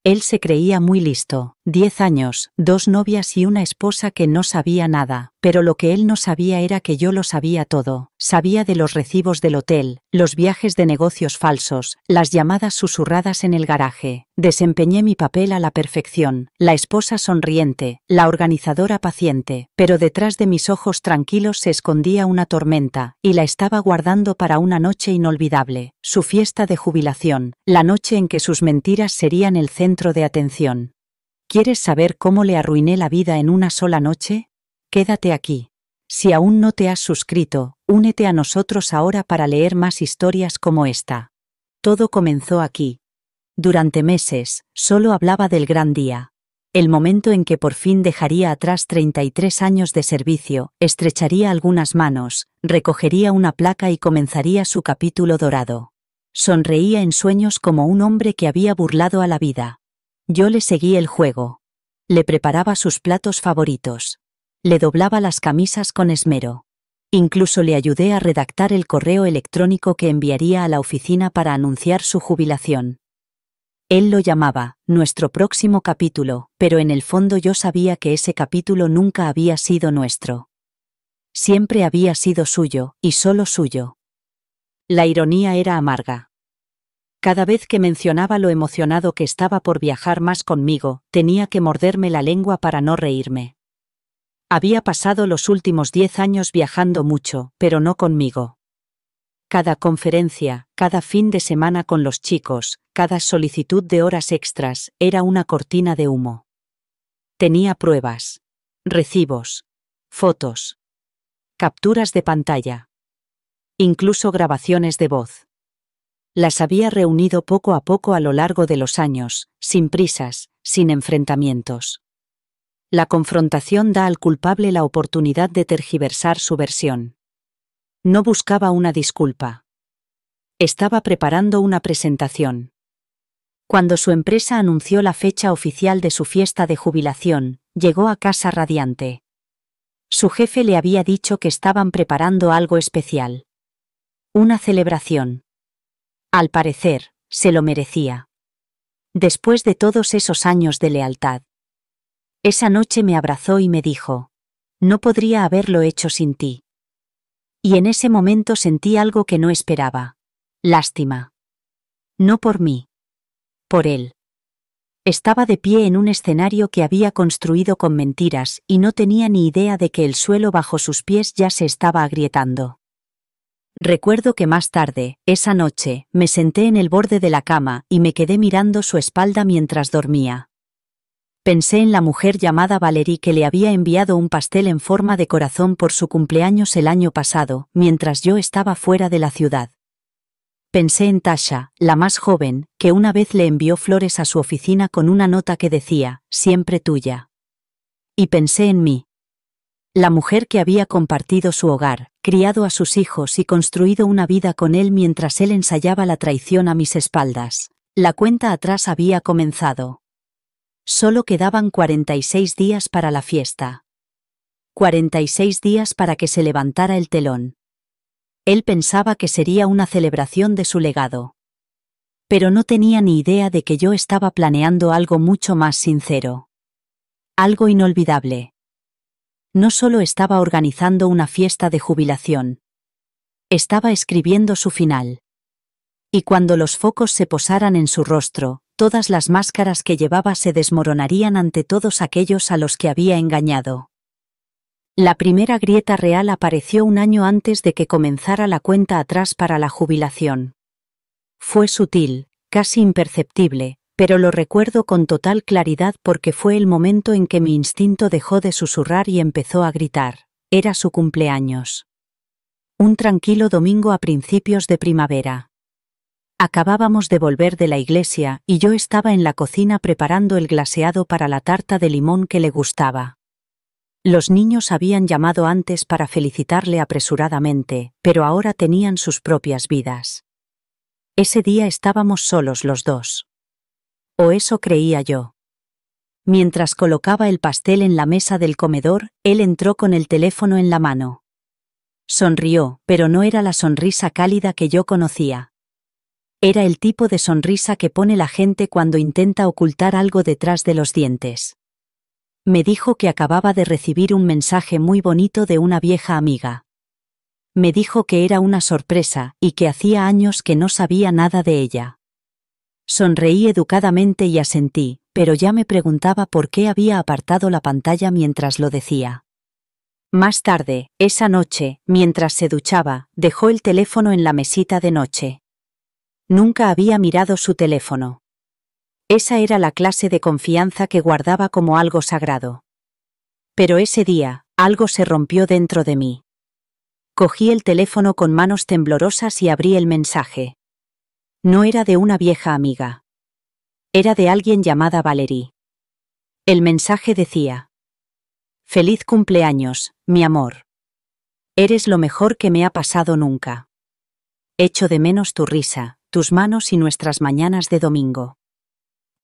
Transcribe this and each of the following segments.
Él se creía muy listo, 10 años, 2 novias y una esposa que no sabía nada, pero lo que él no sabía era que yo lo sabía todo. Sabía de los recibos del hotel, los viajes de negocios falsos, las llamadas susurradas en el garaje. Desempeñé mi papel a la perfección, la esposa sonriente, la organizadora paciente, pero detrás de mis ojos tranquilos se escondía una tormenta, y la estaba guardando para una noche inolvidable, su fiesta de jubilación, la noche en que sus mentiras serían el centro de atención. ¿Quieres saber cómo le arruiné la vida en una sola noche? Quédate aquí. Si aún no te has suscrito, únete a nosotros ahora para leer más historias como esta. Todo comenzó aquí. Durante meses, solo hablaba del gran día. El momento en que por fin dejaría atrás 33 años de servicio, estrecharía algunas manos, recogería una placa y comenzaría su capítulo dorado. Sonreía en sueños como un hombre que había burlado a la vida. Yo le seguí el juego. Le preparaba sus platos favoritos. Le doblaba las camisas con esmero. Incluso le ayudé a redactar el correo electrónico que enviaría a la oficina para anunciar su jubilación. Él lo llamaba nuestro próximo capítulo, pero en el fondo yo sabía que ese capítulo nunca había sido nuestro. Siempre había sido suyo, y solo suyo. La ironía era amarga. Cada vez que mencionaba lo emocionado que estaba por viajar más conmigo, tenía que morderme la lengua para no reírme. Había pasado los últimos 10 años viajando mucho, pero no conmigo. Cada conferencia, cada fin de semana con los chicos, cada solicitud de horas extras, era una cortina de humo. Tenía pruebas, recibos, fotos, capturas de pantalla, incluso grabaciones de voz. Las había reunido poco a poco a lo largo de los años, sin prisas, sin enfrentamientos. La confrontación da al culpable la oportunidad de tergiversar su versión. No buscaba una disculpa. Estaba preparando una presentación. Cuando su empresa anunció la fecha oficial de su fiesta de jubilación, llegó a casa radiante. Su jefe le había dicho que estaban preparando algo especial. Una celebración. Al parecer, se lo merecía. Después de todos esos años de lealtad. Esa noche me abrazó y me dijo: no podría haberlo hecho sin ti. Y en ese momento sentí algo que no esperaba. Lástima. No por mí. Por él. Estaba de pie en un escenario que había construido con mentiras y no tenía ni idea de que el suelo bajo sus pies ya se estaba agrietando. Recuerdo que más tarde, esa noche, me senté en el borde de la cama y me quedé mirando su espalda mientras dormía. Pensé en la mujer llamada Valerie que le había enviado un pastel en forma de corazón por su cumpleaños el año pasado, mientras yo estaba fuera de la ciudad. Pensé en Tasha, la más joven, que una vez le envió flores a su oficina con una nota que decía, siempre tuya. Y pensé en mí. La mujer que había compartido su hogar, criado a sus hijos y construido una vida con él mientras él ensayaba la traición a mis espaldas. La cuenta atrás había comenzado. Solo quedaban 46 días para la fiesta. 46 días para que se levantara el telón. Él pensaba que sería una celebración de su legado. Pero no tenía ni idea de que yo estaba planeando algo mucho más sincero. Algo inolvidable. No solo estaba organizando una fiesta de jubilación. Estaba escribiendo su final. Y cuando los focos se posaran en su rostro, todas las máscaras que llevaba se desmoronarían ante todos aquellos a los que había engañado. La primera grieta real apareció un año antes de que comenzara la cuenta atrás para la jubilación. Fue sutil, casi imperceptible, pero lo recuerdo con total claridad porque fue el momento en que mi instinto dejó de susurrar y empezó a gritar. Era su cumpleaños. Un tranquilo domingo a principios de primavera. Acabábamos de volver de la iglesia y yo estaba en la cocina preparando el glaseado para la tarta de limón que le gustaba. Los niños habían llamado antes para felicitarle apresuradamente, pero ahora tenían sus propias vidas. Ese día estábamos solos los dos. O eso creía yo. Mientras colocaba el pastel en la mesa del comedor, él entró con el teléfono en la mano. Sonrió, pero no era la sonrisa cálida que yo conocía. Era el tipo de sonrisa que pone la gente cuando intenta ocultar algo detrás de los dientes. Me dijo que acababa de recibir un mensaje muy bonito de una vieja amiga. Me dijo que era una sorpresa y que hacía años que no sabía nada de ella. Sonreí educadamente y asentí, pero ya me preguntaba por qué había apartado la pantalla mientras lo decía. Más tarde, esa noche, mientras se duchaba, dejó el teléfono en la mesita de noche. Nunca había mirado su teléfono. Esa era la clase de confianza que guardaba como algo sagrado. Pero ese día, algo se rompió dentro de mí. Cogí el teléfono con manos temblorosas y abrí el mensaje. No era de una vieja amiga. Era de alguien llamada Valerie. El mensaje decía: «Feliz cumpleaños, mi amor. Eres lo mejor que me ha pasado nunca. Echo de menos tu risa, tus manos y nuestras mañanas de domingo».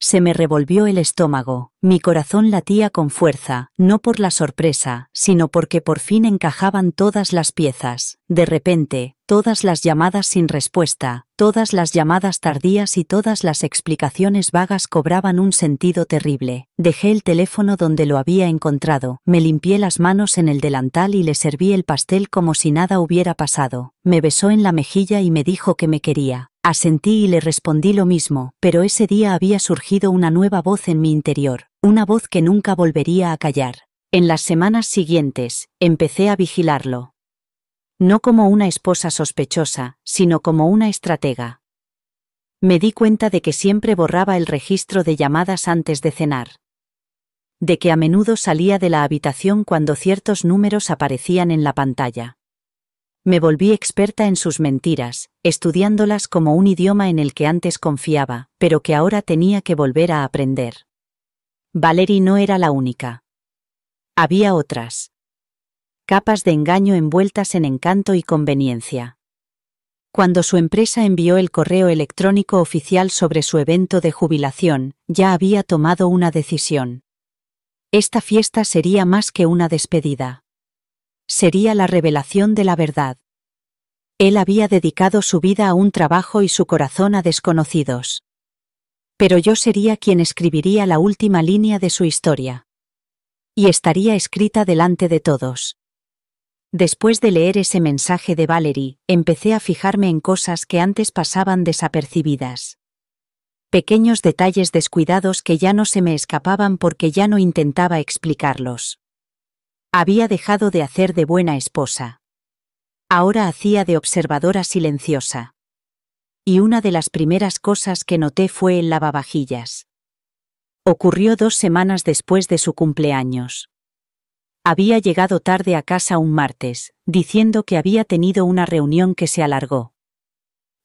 Se me revolvió el estómago, mi corazón latía con fuerza, no por la sorpresa, sino porque por fin encajaban todas las piezas. De repente, todas las llamadas sin respuesta, todas las llamadas tardías y todas las explicaciones vagas cobraban un sentido terrible. Dejé el teléfono donde lo había encontrado, me limpié las manos en el delantal y le serví el pastel como si nada hubiera pasado. Me besó en la mejilla y me dijo que me quería. Asentí y le respondí lo mismo, pero ese día había surgido una nueva voz en mi interior, una voz que nunca volvería a callar. En las semanas siguientes, empecé a vigilarlo. No como una esposa sospechosa, sino como una estratega. Me di cuenta de que siempre borraba el registro de llamadas antes de cenar. De que a menudo salía de la habitación cuando ciertos números aparecían en la pantalla. Me volví experta en sus mentiras, estudiándolas como un idioma en el que antes confiaba, pero que ahora tenía que volver a aprender. Valerie no era la única. Había otras. Capas de engaño envueltas en encanto y conveniencia. Cuando su empresa envió el correo electrónico oficial sobre su evento de jubilación, ya había tomado una decisión. Esta fiesta sería más que una despedida. Sería la revelación de la verdad. Él había dedicado su vida a un trabajo y su corazón a desconocidos. Pero yo sería quien escribiría la última línea de su historia. Y estaría escrita delante de todos. Después de leer ese mensaje de Valerie, empecé a fijarme en cosas que antes pasaban desapercibidas. Pequeños detalles descuidados que ya no se me escapaban porque ya no intentaba explicarlos. Había dejado de hacer de buena esposa. Ahora hacía de observadora silenciosa. Y una de las primeras cosas que noté fue el lavavajillas. Ocurrió 2 semanas después de su cumpleaños. Había llegado tarde a casa un martes, diciendo que había tenido una reunión que se alargó.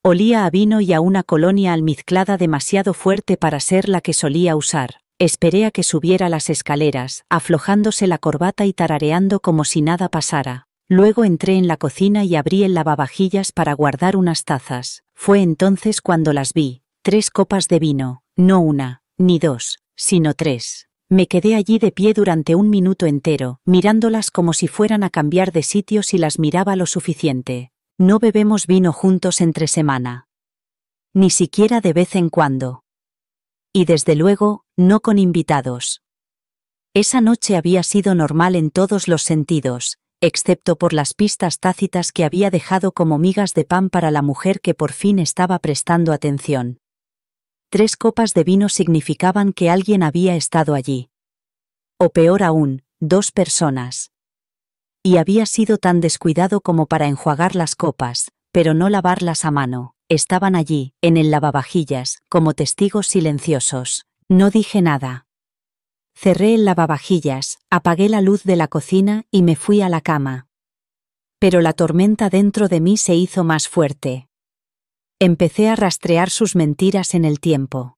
Olía a vino y a una colonia almizclada demasiado fuerte para ser la que solía usar. Esperé a que subiera las escaleras, aflojándose la corbata y tarareando como si nada pasara. Luego entré en la cocina y abrí el lavavajillas para guardar unas tazas. Fue entonces cuando las vi, 3 copas de vino, no una, ni 2, sino 3. Me quedé allí de pie durante 1 minuto entero, mirándolas como si fueran a cambiar de sitio si las miraba lo suficiente. No bebemos vino juntos entre semana. Ni siquiera de vez en cuando. Y desde luego, no con invitados. Esa noche había sido normal en todos los sentidos, excepto por las pistas tácitas que había dejado como migas de pan para la mujer que por fin estaba prestando atención. 3 copas de vino significaban que alguien había estado allí. O peor aún, 2 personas. Y había sido tan descuidado como para enjuagar las copas, pero no lavarlas a mano. Estaban allí, en el lavavajillas, como testigos silenciosos. No dije nada. Cerré el lavavajillas, apagué la luz de la cocina y me fui a la cama. Pero la tormenta dentro de mí se hizo más fuerte. Empecé a rastrear sus mentiras en el tiempo.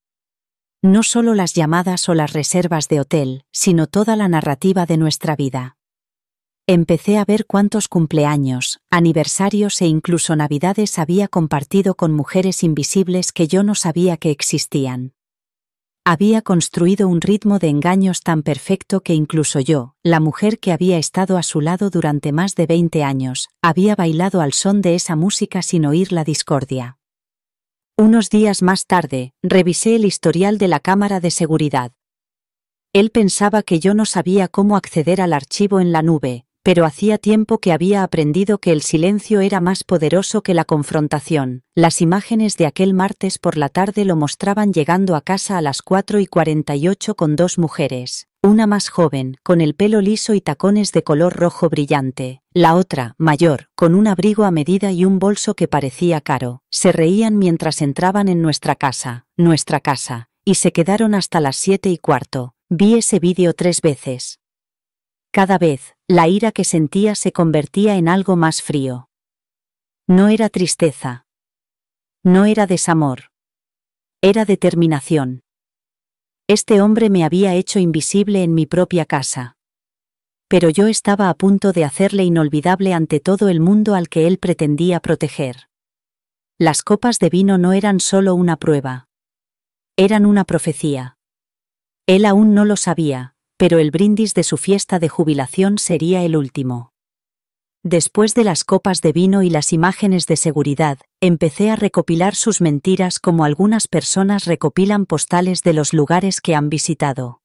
No solo las llamadas o las reservas de hotel, sino toda la narrativa de nuestra vida. Empecé a ver cuántos cumpleaños, aniversarios e incluso navidades había compartido con mujeres invisibles que yo no sabía que existían. Había construido un ritmo de engaños tan perfecto que incluso yo, la mujer que había estado a su lado durante más de 20 años, había bailado al son de esa música sin oír la discordia. Unos días más tarde, revisé el historial de la cámara de seguridad. Él pensaba que yo no sabía cómo acceder al archivo en la nube, pero hacía tiempo que había aprendido que el silencio era más poderoso que la confrontación. Las imágenes de aquel martes por la tarde lo mostraban llegando a casa a las 4:48 con dos mujeres. Una más joven, con el pelo liso y tacones de color rojo brillante. La otra, mayor, con un abrigo a medida y un bolso que parecía caro. Se reían mientras entraban en nuestra casa, y se quedaron hasta las 7:15. Vi ese vídeo 3 veces. Cada vez, la ira que sentía se convertía en algo más frío. No era tristeza. No era desamor. Era determinación. Este hombre me había hecho invisible en mi propia casa. Pero yo estaba a punto de hacerle inolvidable ante todo el mundo al que él pretendía proteger. Las copas de vino no eran solo una prueba. Eran una profecía. Él aún no lo sabía, pero el brindis de su fiesta de jubilación sería el último. Después de las copas de vino y las imágenes de seguridad, empecé a recopilar sus mentiras como algunas personas recopilan postales de los lugares que han visitado.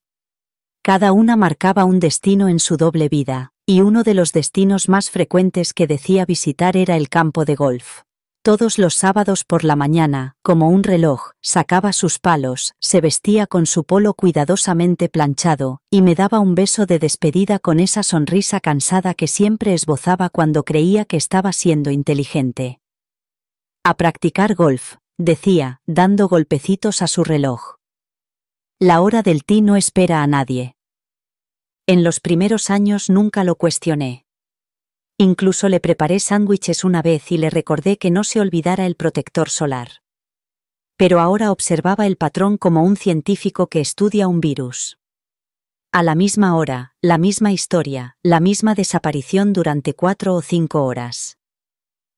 Cada una marcaba un destino en su doble vida, y uno de los destinos más frecuentes que decía visitar era el campo de golf. Todos los sábados por la mañana, como un reloj, sacaba sus palos, se vestía con su polo cuidadosamente planchado, y me daba un beso de despedida con esa sonrisa cansada que siempre esbozaba cuando creía que estaba siendo inteligente. A practicar golf, decía, dando golpecitos a su reloj. La hora del té no espera a nadie. En los primeros años nunca lo cuestioné. Incluso le preparé sándwiches una vez y le recordé que no se olvidara el protector solar. Pero ahora observaba el patrón como un científico que estudia un virus. A la misma hora, la misma historia, la misma desaparición durante 4 o 5 horas.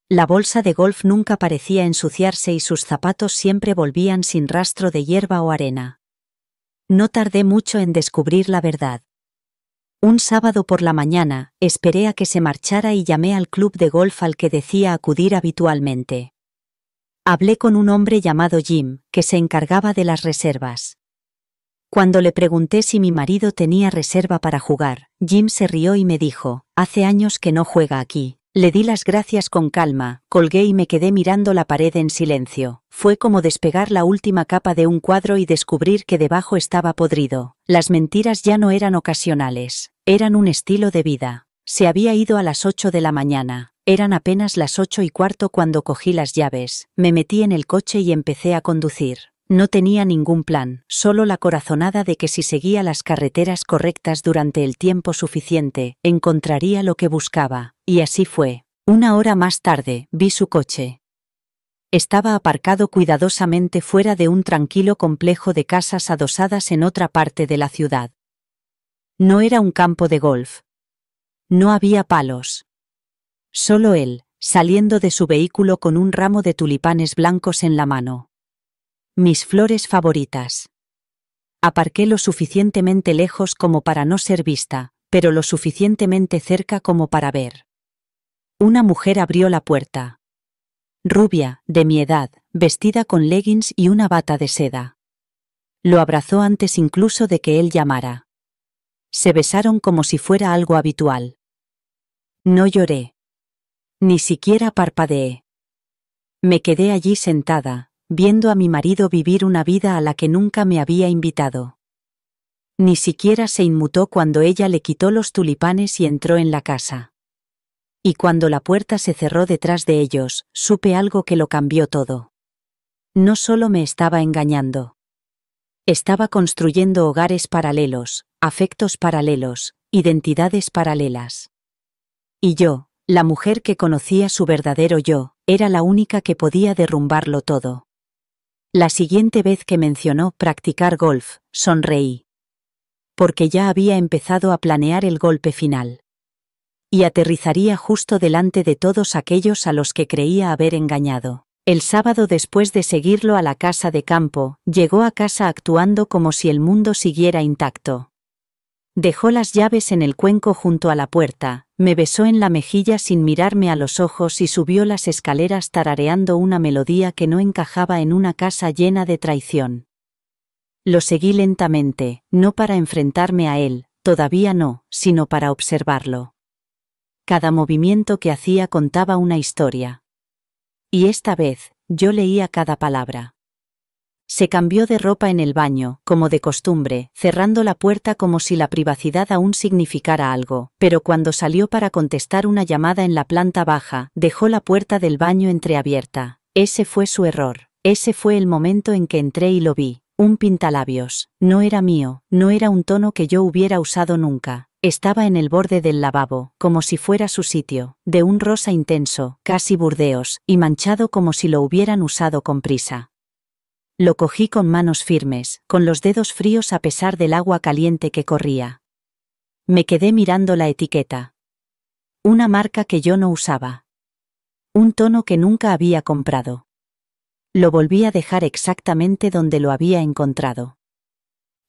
La bolsa de golf nunca parecía ensuciarse y sus zapatos siempre volvían sin rastro de hierba o arena. No tardé mucho en descubrir la verdad. Un sábado por la mañana, esperé a que se marchara y llamé al club de golf al que decía acudir habitualmente. Hablé con un hombre llamado Jim, que se encargaba de las reservas. Cuando le pregunté si mi marido tenía reserva para jugar, Jim se rió y me dijo, «Hace años que no juega aquí». Le di las gracias con calma, colgué y me quedé mirando la pared en silencio. Fue como despegar la última capa de un cuadro y descubrir que debajo estaba podrido. Las mentiras ya no eran ocasionales, eran un estilo de vida. Se había ido a las 8 de la mañana. Eran apenas las 8:15 cuando cogí las llaves, me metí en el coche y empecé a conducir. No tenía ningún plan, solo la corazonada de que si seguía las carreteras correctas durante el tiempo suficiente, encontraría lo que buscaba, y así fue. 1 hora más tarde, vi su coche. Estaba aparcado cuidadosamente fuera de un tranquilo complejo de casas adosadas en otra parte de la ciudad. No era un campo de golf. No había palos. Solo él, saliendo de su vehículo con un ramo de tulipanes blancos en la mano. Mis flores favoritas. Aparqué lo suficientemente lejos como para no ser vista, pero lo suficientemente cerca como para ver. Una mujer abrió la puerta. Rubia, de mi edad, vestida con leggings y una bata de seda. Lo abrazó antes incluso de que él llamara. Se besaron como si fuera algo habitual. No lloré. Ni siquiera parpadeé. Me quedé allí sentada, viendo a mi marido vivir una vida a la que nunca me había invitado. Ni siquiera se inmutó cuando ella le quitó los tulipanes y entró en la casa. Y cuando la puerta se cerró detrás de ellos, supe algo que lo cambió todo. No solo me estaba engañando. Estaba construyendo hogares paralelos, afectos paralelos, identidades paralelas. Y yo, la mujer que conocía su verdadero yo, era la única que podía derrumbarlo todo. La siguiente vez que mencionó practicar golf, sonreí. Porque ya había empezado a planear el golpe final. Y aterrizaría justo delante de todos aquellos a los que creía haber engañado. El sábado después de seguirlo a la casa de campo, llegó a casa actuando como si el mundo siguiera intacto. Dejó las llaves en el cuenco junto a la puerta, me besó en la mejilla sin mirarme a los ojos y subió las escaleras tarareando una melodía que no encajaba en una casa llena de traición. Lo seguí lentamente, no para enfrentarme a él, todavía no, sino para observarlo. Cada movimiento que hacía contaba una historia. Y esta vez, yo leía cada palabra. Se cambió de ropa en el baño, como de costumbre, cerrando la puerta como si la privacidad aún significara algo, pero cuando salió para contestar una llamada en la planta baja, dejó la puerta del baño entreabierta. Ese fue su error. Ese fue el momento en que entré y lo vi. Un pintalabios. No era mío, no era un tono que yo hubiera usado nunca. Estaba en el borde del lavabo, como si fuera su sitio, de un rosa intenso, casi burdeos, y manchado como si lo hubieran usado con prisa. Lo cogí con manos firmes, con los dedos fríos a pesar del agua caliente que corría. Me quedé mirando la etiqueta. Una marca que yo no usaba. Un tono que nunca había comprado. Lo volví a dejar exactamente donde lo había encontrado.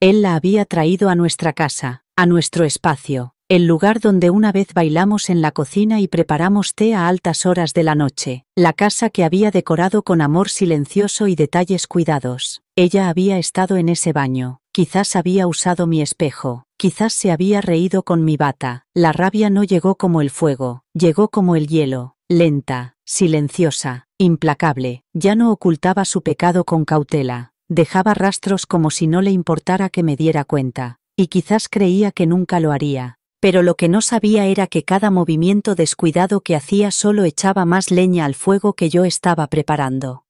Él la había traído a nuestra casa, a nuestro espacio, el lugar donde una vez bailamos en la cocina y preparamos té a altas horas de la noche, la casa que había decorado con amor silencioso y detalles cuidados. Ella había estado en ese baño, quizás había usado mi espejo, quizás se había reído con mi bata. La rabia no llegó como el fuego, llegó como el hielo, lenta, silenciosa, implacable. Ya no ocultaba su pecado con cautela, dejaba rastros como si no le importara que me diera cuenta, y quizás creía que nunca lo haría. Pero lo que no sabía era que cada movimiento descuidado que hacía solo echaba más leña al fuego que yo estaba preparando.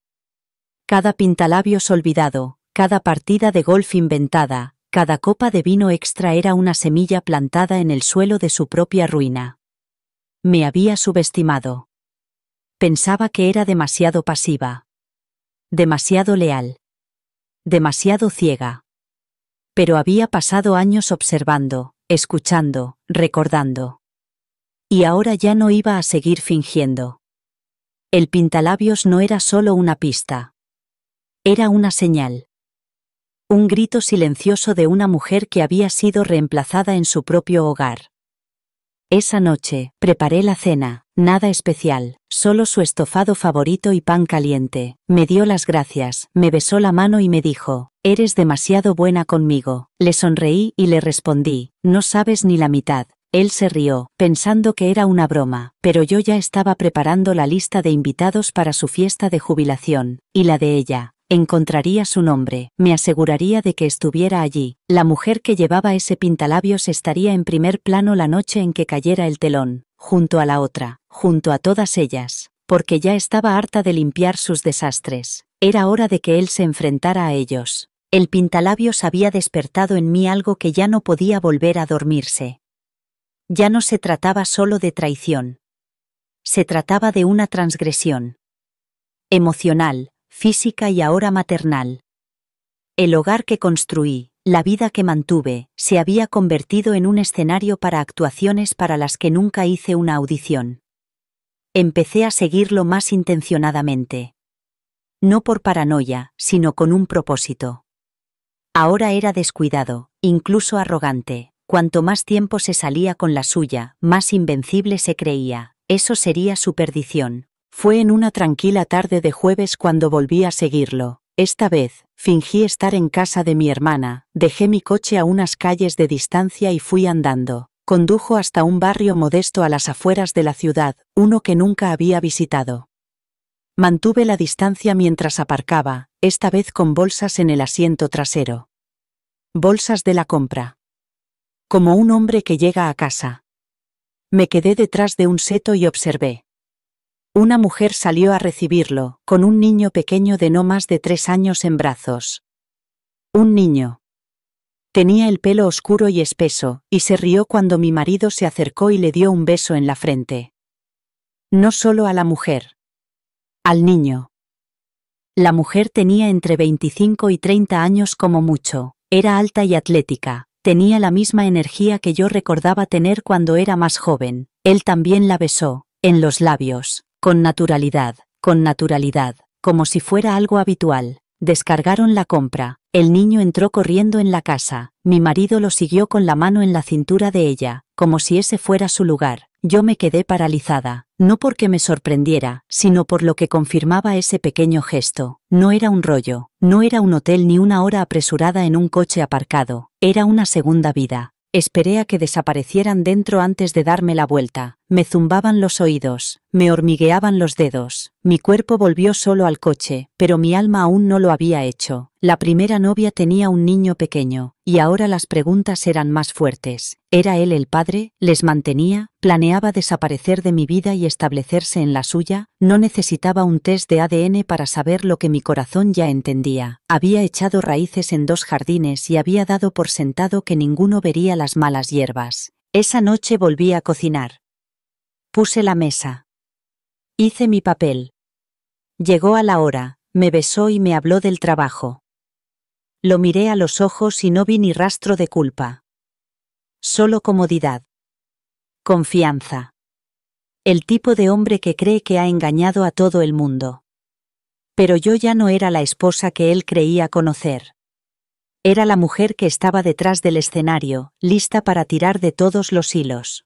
Cada pintalabios olvidado, cada partida de golf inventada, cada copa de vino extra era una semilla plantada en el suelo de su propia ruina. Me había subestimado. Pensaba que era demasiado pasiva. Demasiado leal. Demasiado ciega. Pero había pasado años observando, escuchando, recordando. Y ahora ya no iba a seguir fingiendo. El pintalabios no era solo una pista. Era una señal. Un grito silencioso de una mujer que había sido reemplazada en su propio hogar. Esa noche, preparé la cena, nada especial, solo su estofado favorito y pan caliente. Me dio las gracias, me besó la mano y me dijo: «Eres demasiado buena conmigo». Le sonreí y le respondí: «No sabes ni la mitad». Él se rió, pensando que era una broma, pero yo ya estaba preparando la lista de invitados para su fiesta de jubilación, y la de ella. Encontraría su nombre, me aseguraría de que estuviera allí. La mujer que llevaba ese pintalabios estaría en primer plano la noche en que cayera el telón, junto a la otra, junto a todas ellas, porque ya estaba harta de limpiar sus desastres. Era hora de que él se enfrentara a ellos. El pintalabios había despertado en mí algo que ya no podía volver a dormirse. Ya no se trataba solo de traición. Se trataba de una transgresión. Emocional, física y ahora maternal. El hogar que construí, la vida que mantuve, se había convertido en un escenario para actuaciones para las que nunca hice una audición. Empecé a seguirlo más intencionadamente. No por paranoia, sino con un propósito. Ahora era descuidado, incluso arrogante. Cuanto más tiempo se salía con la suya, más invencible se creía. Eso sería su perdición. Fue en una tranquila tarde de jueves cuando volví a seguirlo. Esta vez, fingí estar en casa de mi hermana, dejé mi coche a unas calles de distancia y fui andando. Condujo hasta un barrio modesto a las afueras de la ciudad, uno que nunca había visitado. Mantuve la distancia mientras aparcaba, esta vez con bolsas en el asiento trasero. Bolsas de la compra. Como un hombre que llega a casa. Me quedé detrás de un seto y observé. Una mujer salió a recibirlo, con un niño pequeño de no más de 3 años en brazos. Un niño. Tenía el pelo oscuro y espeso, y se rió cuando mi marido se acercó y le dio un beso en la frente. No solo a la mujer. Al niño. La mujer tenía entre 25 y 30 años como mucho. Era alta y atlética. Tenía la misma energía que yo recordaba tener cuando era más joven. Él también la besó, en los labios, con naturalidad, como si fuera algo habitual. Descargaron la compra. El niño entró corriendo en la casa. Mi marido lo siguió con la mano en la cintura de ella, como si ese fuera su lugar. Yo me quedé paralizada, no porque me sorprendiera, sino por lo que confirmaba ese pequeño gesto. No era un rollo, no era un hotel ni una hora apresurada en un coche aparcado, era una segunda vida. Esperé a que desaparecieran dentro antes de darme la vuelta. Me zumbaban los oídos, me hormigueaban los dedos. Mi cuerpo volvió solo al coche, pero mi alma aún no lo había hecho. La primera novia tenía un niño pequeño, y ahora las preguntas eran más fuertes. ¿Era él el padre? ¿Les mantenía? ¿Planeaba desaparecer de mi vida y establecerse en la suya? No necesitaba un test de ADN para saber lo que mi corazón ya entendía. Había echado raíces en 2 jardines y había dado por sentado que ninguno vería las malas hierbas. Esa noche volví a cocinar. Puse la mesa. Hice mi papel. Llegó a la hora, me besó y me habló del trabajo. Lo miré a los ojos y no vi ni rastro de culpa. Solo comodidad. Confianza. El tipo de hombre que cree que ha engañado a todo el mundo. Pero yo ya no era la esposa que él creía conocer. Era la mujer que estaba detrás del escenario, lista para tirar de todos los hilos.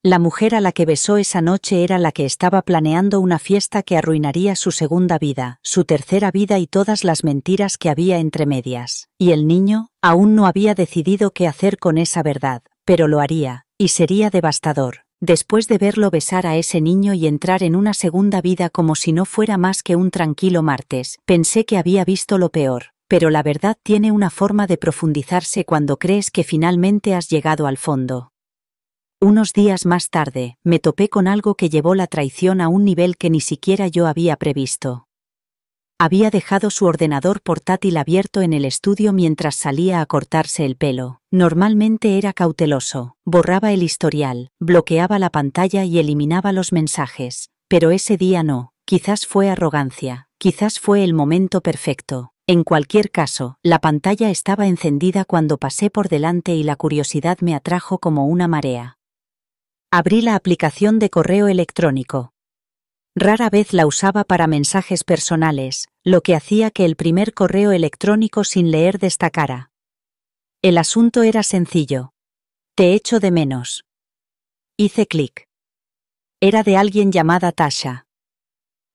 La mujer a la que besó esa noche era la que estaba planeando una fiesta que arruinaría su segunda vida, su tercera vida y todas las mentiras que había entre medias. Y el niño, aún no había decidido qué hacer con esa verdad, pero lo haría, y sería devastador. Después de verlo besar a ese niño y entrar en una segunda vida como si no fuera más que un tranquilo martes, pensé que había visto lo peor. Pero la verdad tiene una forma de profundizarse cuando crees que finalmente has llegado al fondo. Unos días más tarde, me topé con algo que llevó la traición a un nivel que ni siquiera yo había previsto. Había dejado su ordenador portátil abierto en el estudio mientras salía a cortarse el pelo. Normalmente era cauteloso, borraba el historial, bloqueaba la pantalla y eliminaba los mensajes. Pero ese día no, quizás fue arrogancia, quizás fue el momento perfecto. En cualquier caso, la pantalla estaba encendida cuando pasé por delante y la curiosidad me atrajo como una marea. Abrí la aplicación de correo electrónico. Rara vez la usaba para mensajes personales, lo que hacía que el primer correo electrónico sin leer destacara. El asunto era sencillo. Te echo de menos. Hice clic. Era de alguien llamada Tasha.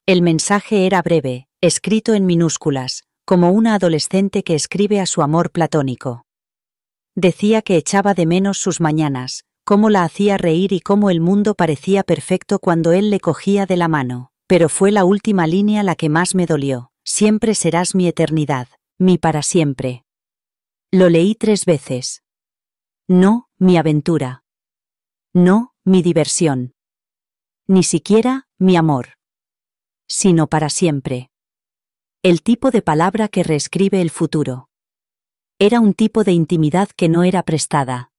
El mensaje era breve, escrito en minúsculas, como una adolescente que escribe a su amor platónico. Decía que echaba de menos sus mañanas, cómo la hacía reír y cómo el mundo parecía perfecto cuando él le cogía de la mano. Pero fue la última línea la que más me dolió. Siempre serás mi eternidad, mi para siempre. Lo leí 3 veces. No, mi aventura. No, mi diversión. Ni siquiera, mi amor. Sino para siempre. El tipo de palabra que reescribe el futuro. Era un tipo de intimidad que no era prestada.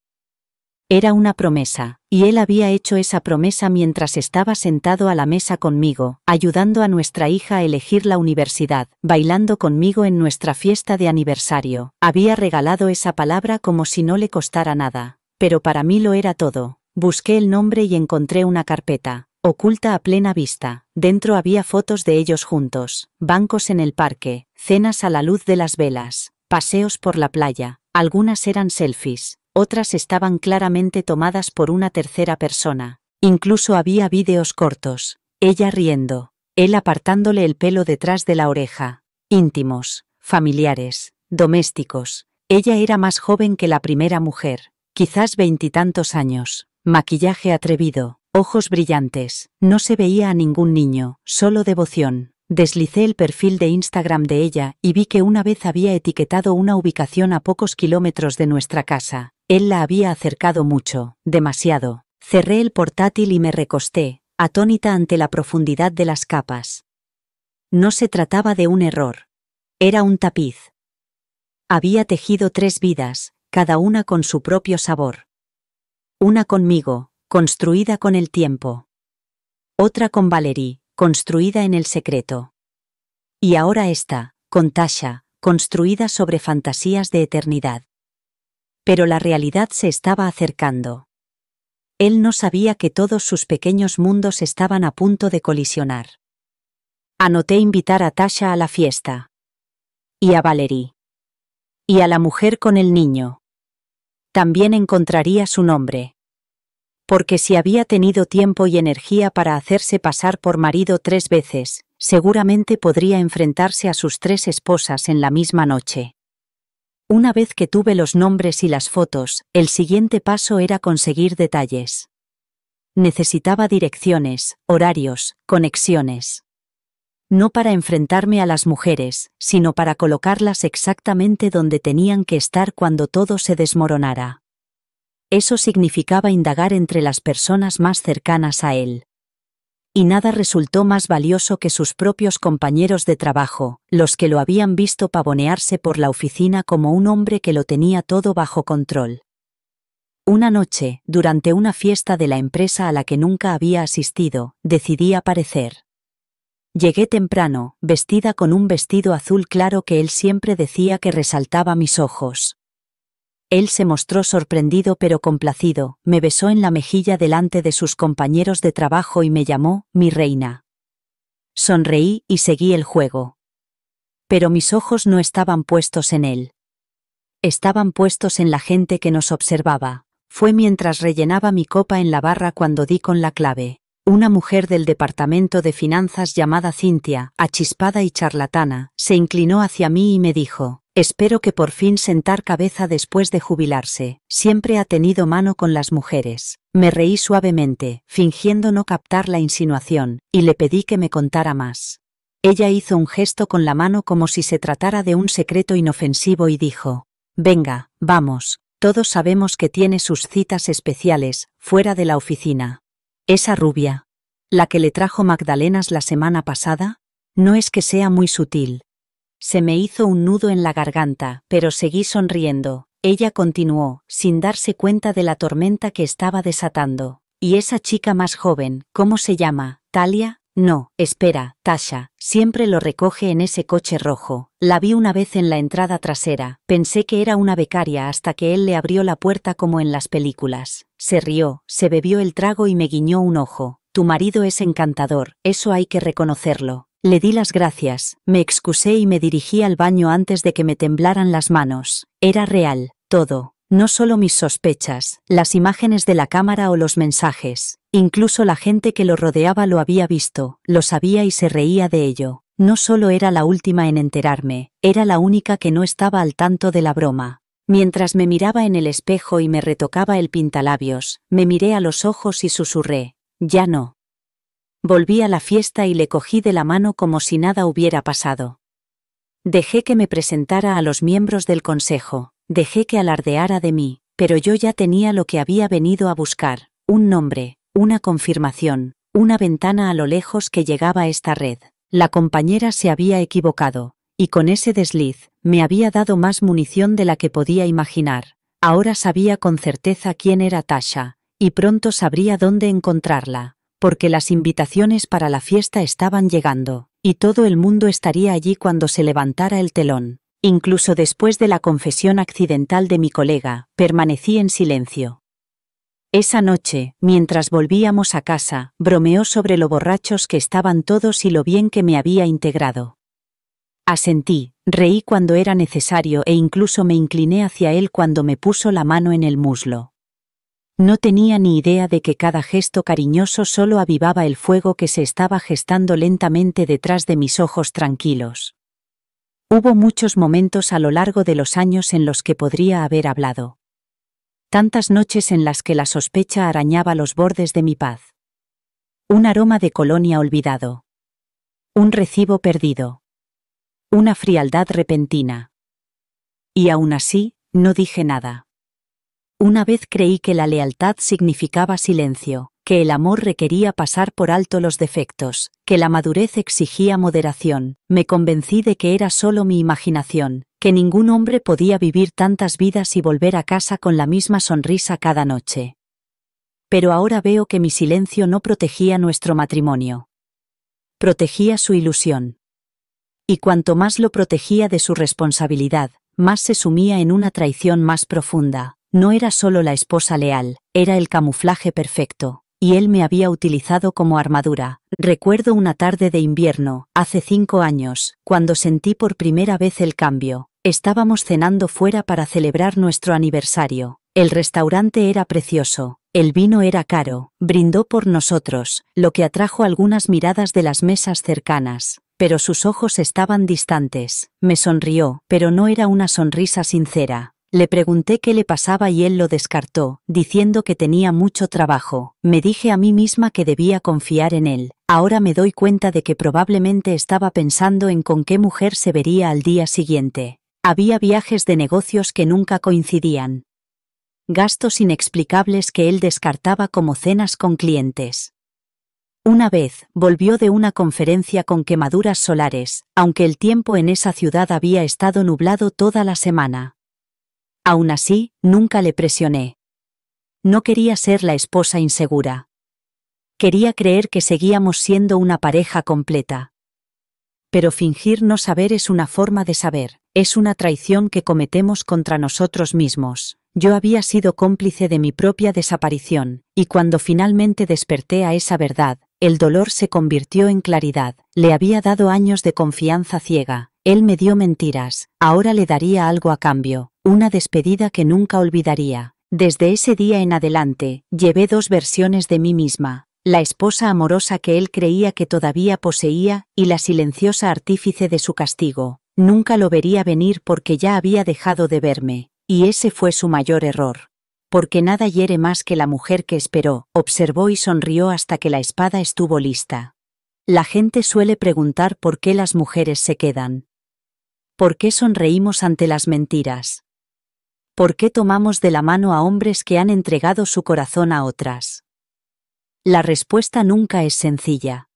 Era una promesa, y él había hecho esa promesa mientras estaba sentado a la mesa conmigo, ayudando a nuestra hija a elegir la universidad, bailando conmigo en nuestra fiesta de aniversario. Había regalado esa palabra como si no le costara nada, pero para mí lo era todo. Busqué el nombre y encontré una carpeta, oculta a plena vista. Dentro había fotos de ellos juntos, bancos en el parque, cenas a la luz de las velas, paseos por la playa. Algunas eran selfies. Otras estaban claramente tomadas por una tercera persona. Incluso había vídeos cortos. Ella riendo, él apartándole el pelo detrás de la oreja. Íntimos, familiares, domésticos. Ella era más joven que la primera mujer, quizás 20 y tantos años. Maquillaje atrevido, ojos brillantes. No se veía a ningún niño, solo devoción. Deslicé el perfil de Instagram de ella y vi que una vez había etiquetado una ubicación a pocos kilómetros de nuestra casa. Él la había acercado mucho, demasiado. Cerré el portátil y me recosté, atónita ante la profundidad de las capas. No se trataba de un error. Era un tapiz. Había tejido 3 vidas, cada una con su propio sabor. Una conmigo, construida con el tiempo. Otra con Valerie, construida en el secreto. Y ahora esta, con Tasha, construida sobre fantasías de eternidad. Pero la realidad se estaba acercando. Él no sabía que todos sus pequeños mundos estaban a punto de colisionar. Anoté invitar a Tasha a la fiesta. Y a Valerie. Y a la mujer con el niño. También encontraría su nombre. Porque si había tenido tiempo y energía para hacerse pasar por marido 3 veces, seguramente podría enfrentarse a sus 3 esposas en la misma noche. Una vez que tuve los nombres y las fotos, el siguiente paso era conseguir detalles. Necesitaba direcciones, horarios, conexiones. No para enfrentarme a las mujeres, sino para colocarlas exactamente donde tenían que estar cuando todo se desmoronara. Eso significaba indagar entre las personas más cercanas a él. Y nada resultó más valioso que sus propios compañeros de trabajo, los que lo habían visto pavonearse por la oficina como un hombre que lo tenía todo bajo control. Una noche, durante una fiesta de la empresa a la que nunca había asistido, decidí aparecer. Llegué temprano, vestida con un vestido azul claro que él siempre decía que resaltaba mis ojos. Él se mostró sorprendido pero complacido, me besó en la mejilla delante de sus compañeros de trabajo y me llamó mi reina. Sonreí y seguí el juego. Pero mis ojos no estaban puestos en él. Estaban puestos en la gente que nos observaba. Fue mientras rellenaba mi copa en la barra cuando di con la clave. Una mujer del departamento de finanzas llamada Cynthia, achispada y charlatana, se inclinó hacia mí y me dijo: «Espero que por fin sentar cabeza después de jubilarse. Siempre ha tenido mano con las mujeres». Me reí suavemente, fingiendo no captar la insinuación, y le pedí que me contara más. Ella hizo un gesto con la mano como si se tratara de un secreto inofensivo y dijo: «Venga, vamos, todos sabemos que tiene sus citas especiales, fuera de la oficina». Esa rubia, la que le trajo magdalenas la semana pasada, no es que sea muy sutil. Se me hizo un nudo en la garganta, pero seguí sonriendo. Ella continuó, sin darse cuenta de la tormenta que estaba desatando. ¿Y esa chica más joven, cómo se llama? ¿Talia? No, espera, Tasha, siempre lo recoge en ese coche rojo. La vi una vez en la entrada trasera, pensé que era una becaria hasta que él le abrió la puerta como en las películas. Se rió, se bebió el trago y me guiñó un ojo. Tu marido es encantador, eso hay que reconocerlo. Le di las gracias, me excusé y me dirigí al baño antes de que me temblaran las manos. Era real, todo. No solo mis sospechas, las imágenes de la cámara o los mensajes. Incluso la gente que lo rodeaba lo había visto, lo sabía y se reía de ello. No solo era la última en enterarme, era la única que no estaba al tanto de la broma. Mientras me miraba en el espejo y me retocaba el pintalabios, me miré a los ojos y susurré: «Ya no». Volví a la fiesta y le cogí de la mano como si nada hubiera pasado. Dejé que me presentara a los miembros del consejo. Dejé que alardeara de mí, pero yo ya tenía lo que había venido a buscar: un nombre, una confirmación, una ventana a lo lejos que llegaba a esta red. La compañera se había equivocado, y con ese desliz, me había dado más munición de la que podía imaginar. Ahora sabía con certeza quién era Tasha, y pronto sabría dónde encontrarla, porque las invitaciones para la fiesta estaban llegando, y todo el mundo estaría allí cuando se levantara el telón. Incluso después de la confesión accidental de mi colega, permanecí en silencio. Esa noche, mientras volvíamos a casa, bromeó sobre lo borrachos que estaban todos y lo bien que me había integrado. Asentí, reí cuando era necesario e incluso me incliné hacia él cuando me puso la mano en el muslo. No tenía ni idea de que cada gesto cariñoso solo avivaba el fuego que se estaba gestando lentamente detrás de mis ojos tranquilos. Hubo muchos momentos a lo largo de los años en los que podría haber hablado. Tantas noches en las que la sospecha arañaba los bordes de mi paz. Un aroma de colonia olvidado. Un recibo perdido. Una frialdad repentina. Y aún así, no dije nada. Una vez creí que la lealtad significaba silencio, que el amor requería pasar por alto los defectos, que la madurez exigía moderación. Me convencí de que era solo mi imaginación, que ningún hombre podía vivir tantas vidas y volver a casa con la misma sonrisa cada noche. Pero ahora veo que mi silencio no protegía nuestro matrimonio. Protegía su ilusión. Y cuanto más lo protegía de su responsabilidad, más se sumía en una traición más profunda. No era solo la esposa leal, era el camuflaje perfecto, y él me había utilizado como armadura. Recuerdo una tarde de invierno, hace 5 años, cuando sentí por primera vez el cambio. Estábamos cenando fuera para celebrar nuestro aniversario. El restaurante era precioso, el vino era caro, brindó por nosotros, lo que atrajo algunas miradas de las mesas cercanas, pero sus ojos estaban distantes. Me sonrió, pero no era una sonrisa sincera. Le pregunté qué le pasaba y él lo descartó, diciendo que tenía mucho trabajo. Me dije a mí misma que debía confiar en él. Ahora me doy cuenta de que probablemente estaba pensando en con qué mujer se vería al día siguiente. Había viajes de negocios que nunca coincidían. Gastos inexplicables que él descartaba como cenas con clientes. Una vez, volvió de una conferencia con quemaduras solares, aunque el tiempo en esa ciudad había estado nublado toda la semana. Aún así, nunca le presioné. No quería ser la esposa insegura. Quería creer que seguíamos siendo una pareja completa. Pero fingir no saber es una forma de saber, es una traición que cometemos contra nosotros mismos. Yo había sido cómplice de mi propia desaparición, y cuando finalmente desperté a esa verdad, el dolor se convirtió en claridad. Le había dado años de confianza ciega, él me dio mentiras, ahora le daría algo a cambio, una despedida que nunca olvidaría. Desde ese día en adelante, llevé dos versiones de mí misma. La esposa amorosa que él creía que todavía poseía y la silenciosa artífice de su castigo. Nunca lo vería venir porque ya había dejado de verme, y ese fue su mayor error. Porque nada hiere más que la mujer que esperó, observó y sonrió hasta que la espada estuvo lista. La gente suele preguntar por qué las mujeres se quedan. ¿Por qué sonreímos ante las mentiras? ¿Por qué tomamos de la mano a hombres que han entregado su corazón a otras? La respuesta nunca es sencilla.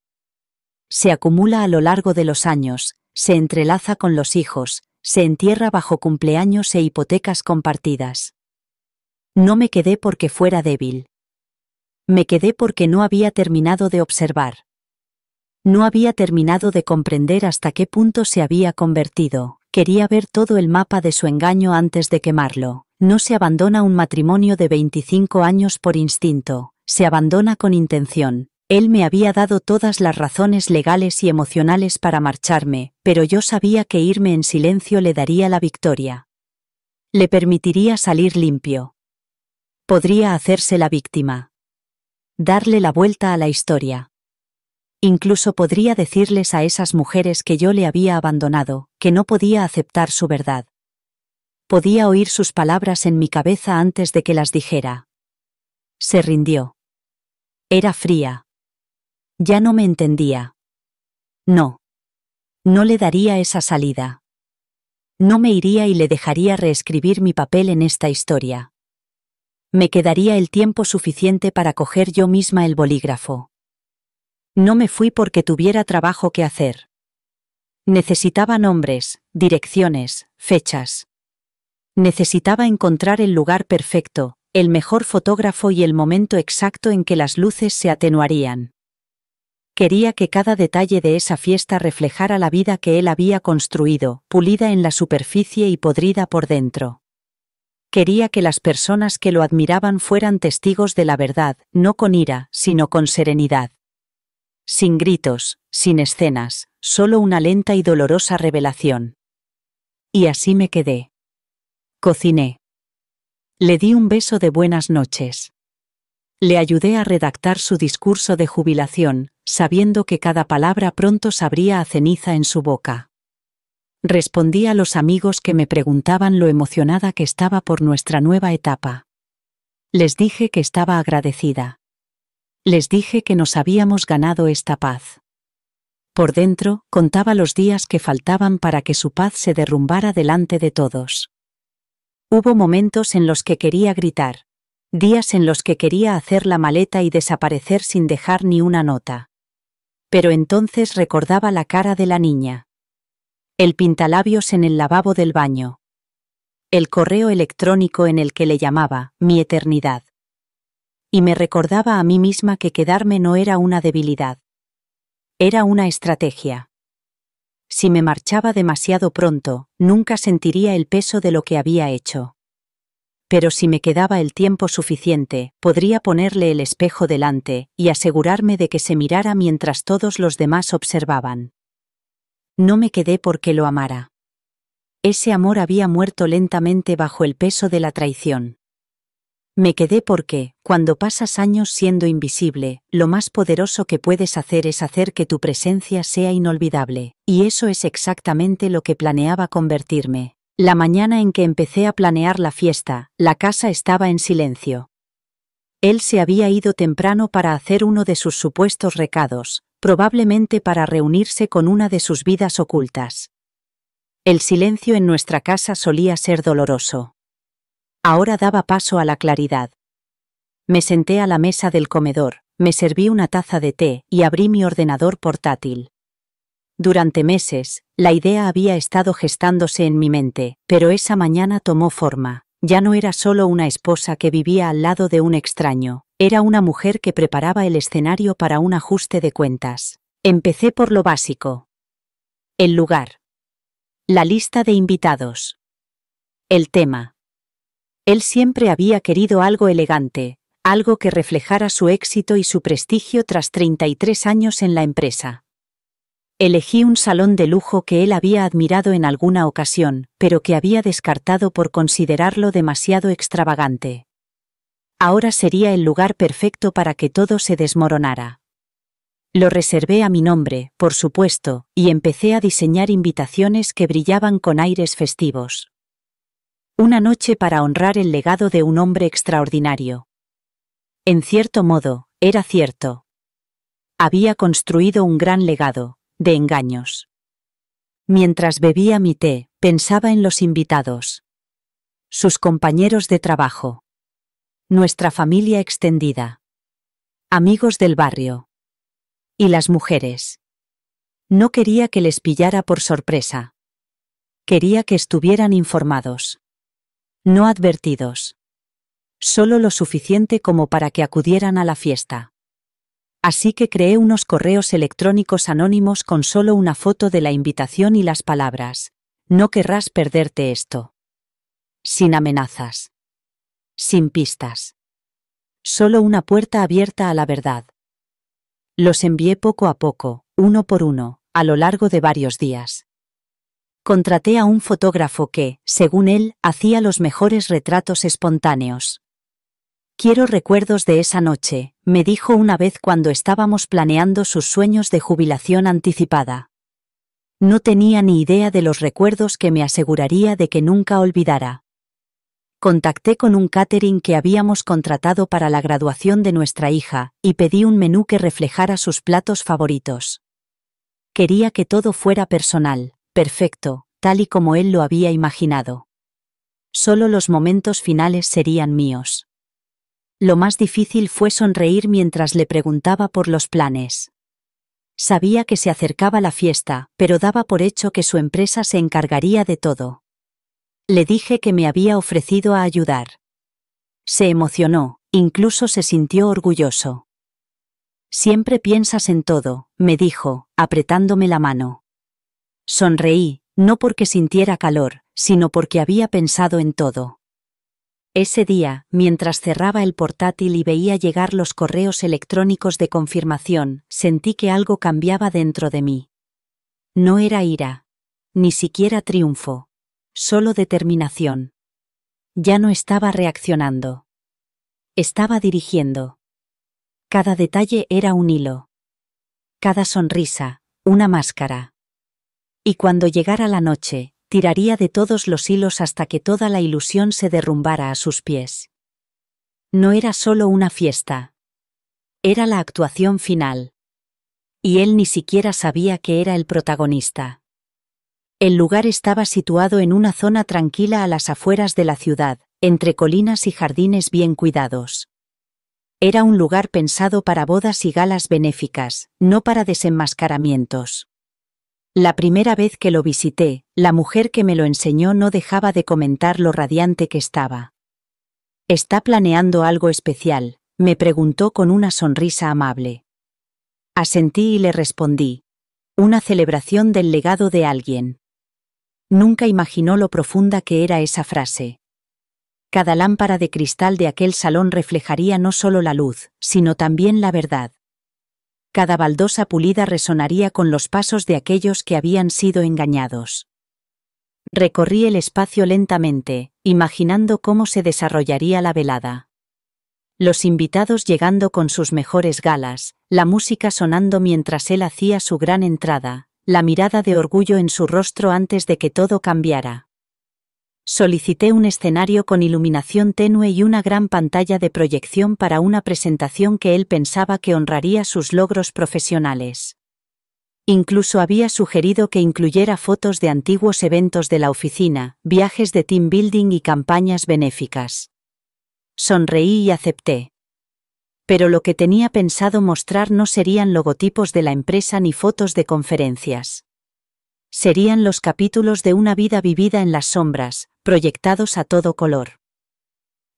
Se acumula a lo largo de los años, se entrelaza con los hijos, se entierra bajo cumpleaños e hipotecas compartidas. No me quedé porque fuera débil. Me quedé porque no había terminado de observar. No había terminado de comprender hasta qué punto se había convertido. Quería ver todo el mapa de su engaño antes de quemarlo. No se abandona un matrimonio de 25 años por instinto. Se abandona con intención. Él me había dado todas las razones legales y emocionales para marcharme, pero yo sabía que irme en silencio le daría la victoria. Le permitiría salir limpio. Podría hacerse la víctima. Darle la vuelta a la historia. Incluso podría decirles a esas mujeres que yo le había abandonado, que no podía aceptar su verdad. Podía oír sus palabras en mi cabeza antes de que las dijera. Se rindió. Era fría. Ya no me entendía. No. No le daría esa salida. No me iría y le dejaría reescribir mi papel en esta historia. Me quedaría el tiempo suficiente para coger yo misma el bolígrafo. No me fui porque tuviera trabajo que hacer. Necesitaba nombres, direcciones, fechas. Necesitaba encontrar el lugar perfecto, el mejor fotógrafo y el momento exacto en que las luces se atenuarían. Quería que cada detalle de esa fiesta reflejara la vida que él había construido, pulida en la superficie y podrida por dentro. Quería que las personas que lo admiraban fueran testigos de la verdad, no con ira, sino con serenidad. Sin gritos, sin escenas, solo una lenta y dolorosa revelación. Y así me quedé. Cociné. Le di un beso de buenas noches. Le ayudé a redactar su discurso de jubilación, sabiendo que cada palabra pronto sabría a ceniza en su boca. Respondí a los amigos que me preguntaban lo emocionada que estaba por nuestra nueva etapa. Les dije que estaba agradecida. Les dije que nos habíamos ganado esta paz. Por dentro, contaba los días que faltaban para que su paz se derrumbara delante de todos. Hubo momentos en los que quería gritar. Días en los que quería hacer la maleta y desaparecer sin dejar ni una nota. Pero entonces recordaba la cara de la niña. El pintalabios en el lavabo del baño. El correo electrónico en el que le llamaba, mi eternidad. Y me recordaba a mí misma que quedarme no era una debilidad. Era una estrategia. Si me marchaba demasiado pronto, nunca sentiría el peso de lo que había hecho. Pero si me quedaba el tiempo suficiente, podría ponerle el espejo delante y asegurarme de que se mirara mientras todos los demás observaban. No me quedé porque lo amara. Ese amor había muerto lentamente bajo el peso de la traición. Me quedé porque, cuando pasas años siendo invisible, lo más poderoso que puedes hacer es hacer que tu presencia sea inolvidable, y eso es exactamente lo que planeaba convertirme. La mañana en que empecé a planear la fiesta, la casa estaba en silencio. Él se había ido temprano para hacer uno de sus supuestos recados, probablemente para reunirse con una de sus vidas ocultas. El silencio en nuestra casa solía ser doloroso. Ahora daba paso a la claridad. Me senté a la mesa del comedor, me serví una taza de té y abrí mi ordenador portátil. Durante meses, la idea había estado gestándose en mi mente, pero esa mañana tomó forma. Ya no era solo una esposa que vivía al lado de un extraño, era una mujer que preparaba el escenario para un ajuste de cuentas. Empecé por lo básico. El lugar. La lista de invitados. El tema. Él siempre había querido algo elegante, algo que reflejara su éxito y su prestigio tras 33 años en la empresa. Elegí un salón de lujo que él había admirado en alguna ocasión, pero que había descartado por considerarlo demasiado extravagante. Ahora sería el lugar perfecto para que todo se desmoronara. Lo reservé a mi nombre, por supuesto, y empecé a diseñar invitaciones que brillaban con aires festivos. Una noche para honrar el legado de un hombre extraordinario. En cierto modo, era cierto. Había construido un gran legado, de engaños. Mientras bebía mi té, pensaba en los invitados. Sus compañeros de trabajo. Nuestra familia extendida. Amigos del barrio. Y las mujeres. No quería que les pillara por sorpresa. Quería que estuvieran informados. No advertidos. Solo lo suficiente como para que acudieran a la fiesta. Así que creé unos correos electrónicos anónimos con solo una foto de la invitación y las palabras: no querrás perderte esto. Sin amenazas. Sin pistas. Solo una puerta abierta a la verdad. Los envié poco a poco, uno por uno, a lo largo de varios días. Contraté a un fotógrafo que, según él, hacía los mejores retratos espontáneos. Quiero recuerdos de esa noche, me dijo una vez cuando estábamos planeando sus sueños de jubilación anticipada. No tenía ni idea de los recuerdos que me aseguraría de que nunca olvidara. Contacté con un catering que habíamos contratado para la graduación de nuestra hija, y pedí un menú que reflejara sus platos favoritos. Quería que todo fuera personal, perfecto, tal y como él lo había imaginado. Solo los momentos finales serían míos. Lo más difícil fue sonreír mientras le preguntaba por los planes. Sabía que se acercaba la fiesta, pero daba por hecho que su empresa se encargaría de todo. Le dije que me había ofrecido a ayudar. Se emocionó, incluso se sintió orgulloso. Siempre piensas en todo, me dijo, apretándome la mano. Sonreí, no porque sintiera calor, sino porque había pensado en todo. Ese día, mientras cerraba el portátil y veía llegar los correos electrónicos de confirmación, sentí que algo cambiaba dentro de mí. No era ira, ni siquiera triunfo, solo determinación. Ya no estaba reaccionando. Estaba dirigiendo. Cada detalle era un hilo. Cada sonrisa, una máscara. Y cuando llegara la noche, tiraría de todos los hilos hasta que toda la ilusión se derrumbara a sus pies. No era solo una fiesta. Era la actuación final. Y él ni siquiera sabía que era el protagonista. El lugar estaba situado en una zona tranquila a las afueras de la ciudad, entre colinas y jardines bien cuidados. Era un lugar pensado para bodas y galas benéficas, no para desenmascaramientos. La primera vez que lo visité, la mujer que me lo enseñó no dejaba de comentar lo radiante que estaba. ¿Está planeando algo especial?, me preguntó con una sonrisa amable. Asentí y le respondí: una celebración del legado de alguien. Nunca imaginó lo profunda que era esa frase. Cada lámpara de cristal de aquel salón reflejaría no solo la luz, sino también la verdad. Cada baldosa pulida resonaría con los pasos de aquellos que habían sido engañados. Recorrí el espacio lentamente, imaginando cómo se desarrollaría la velada. Los invitados llegando con sus mejores galas, la música sonando mientras él hacía su gran entrada, la mirada de orgullo en su rostro antes de que todo cambiara. Solicité un escenario con iluminación tenue y una gran pantalla de proyección para una presentación que él pensaba que honraría sus logros profesionales. Incluso había sugerido que incluyera fotos de antiguos eventos de la oficina, viajes de team building y campañas benéficas. Sonreí y acepté. Pero lo que tenía pensado mostrar no serían logotipos de la empresa ni fotos de conferencias. Serían los capítulos de una vida vivida en las sombras, proyectados a todo color.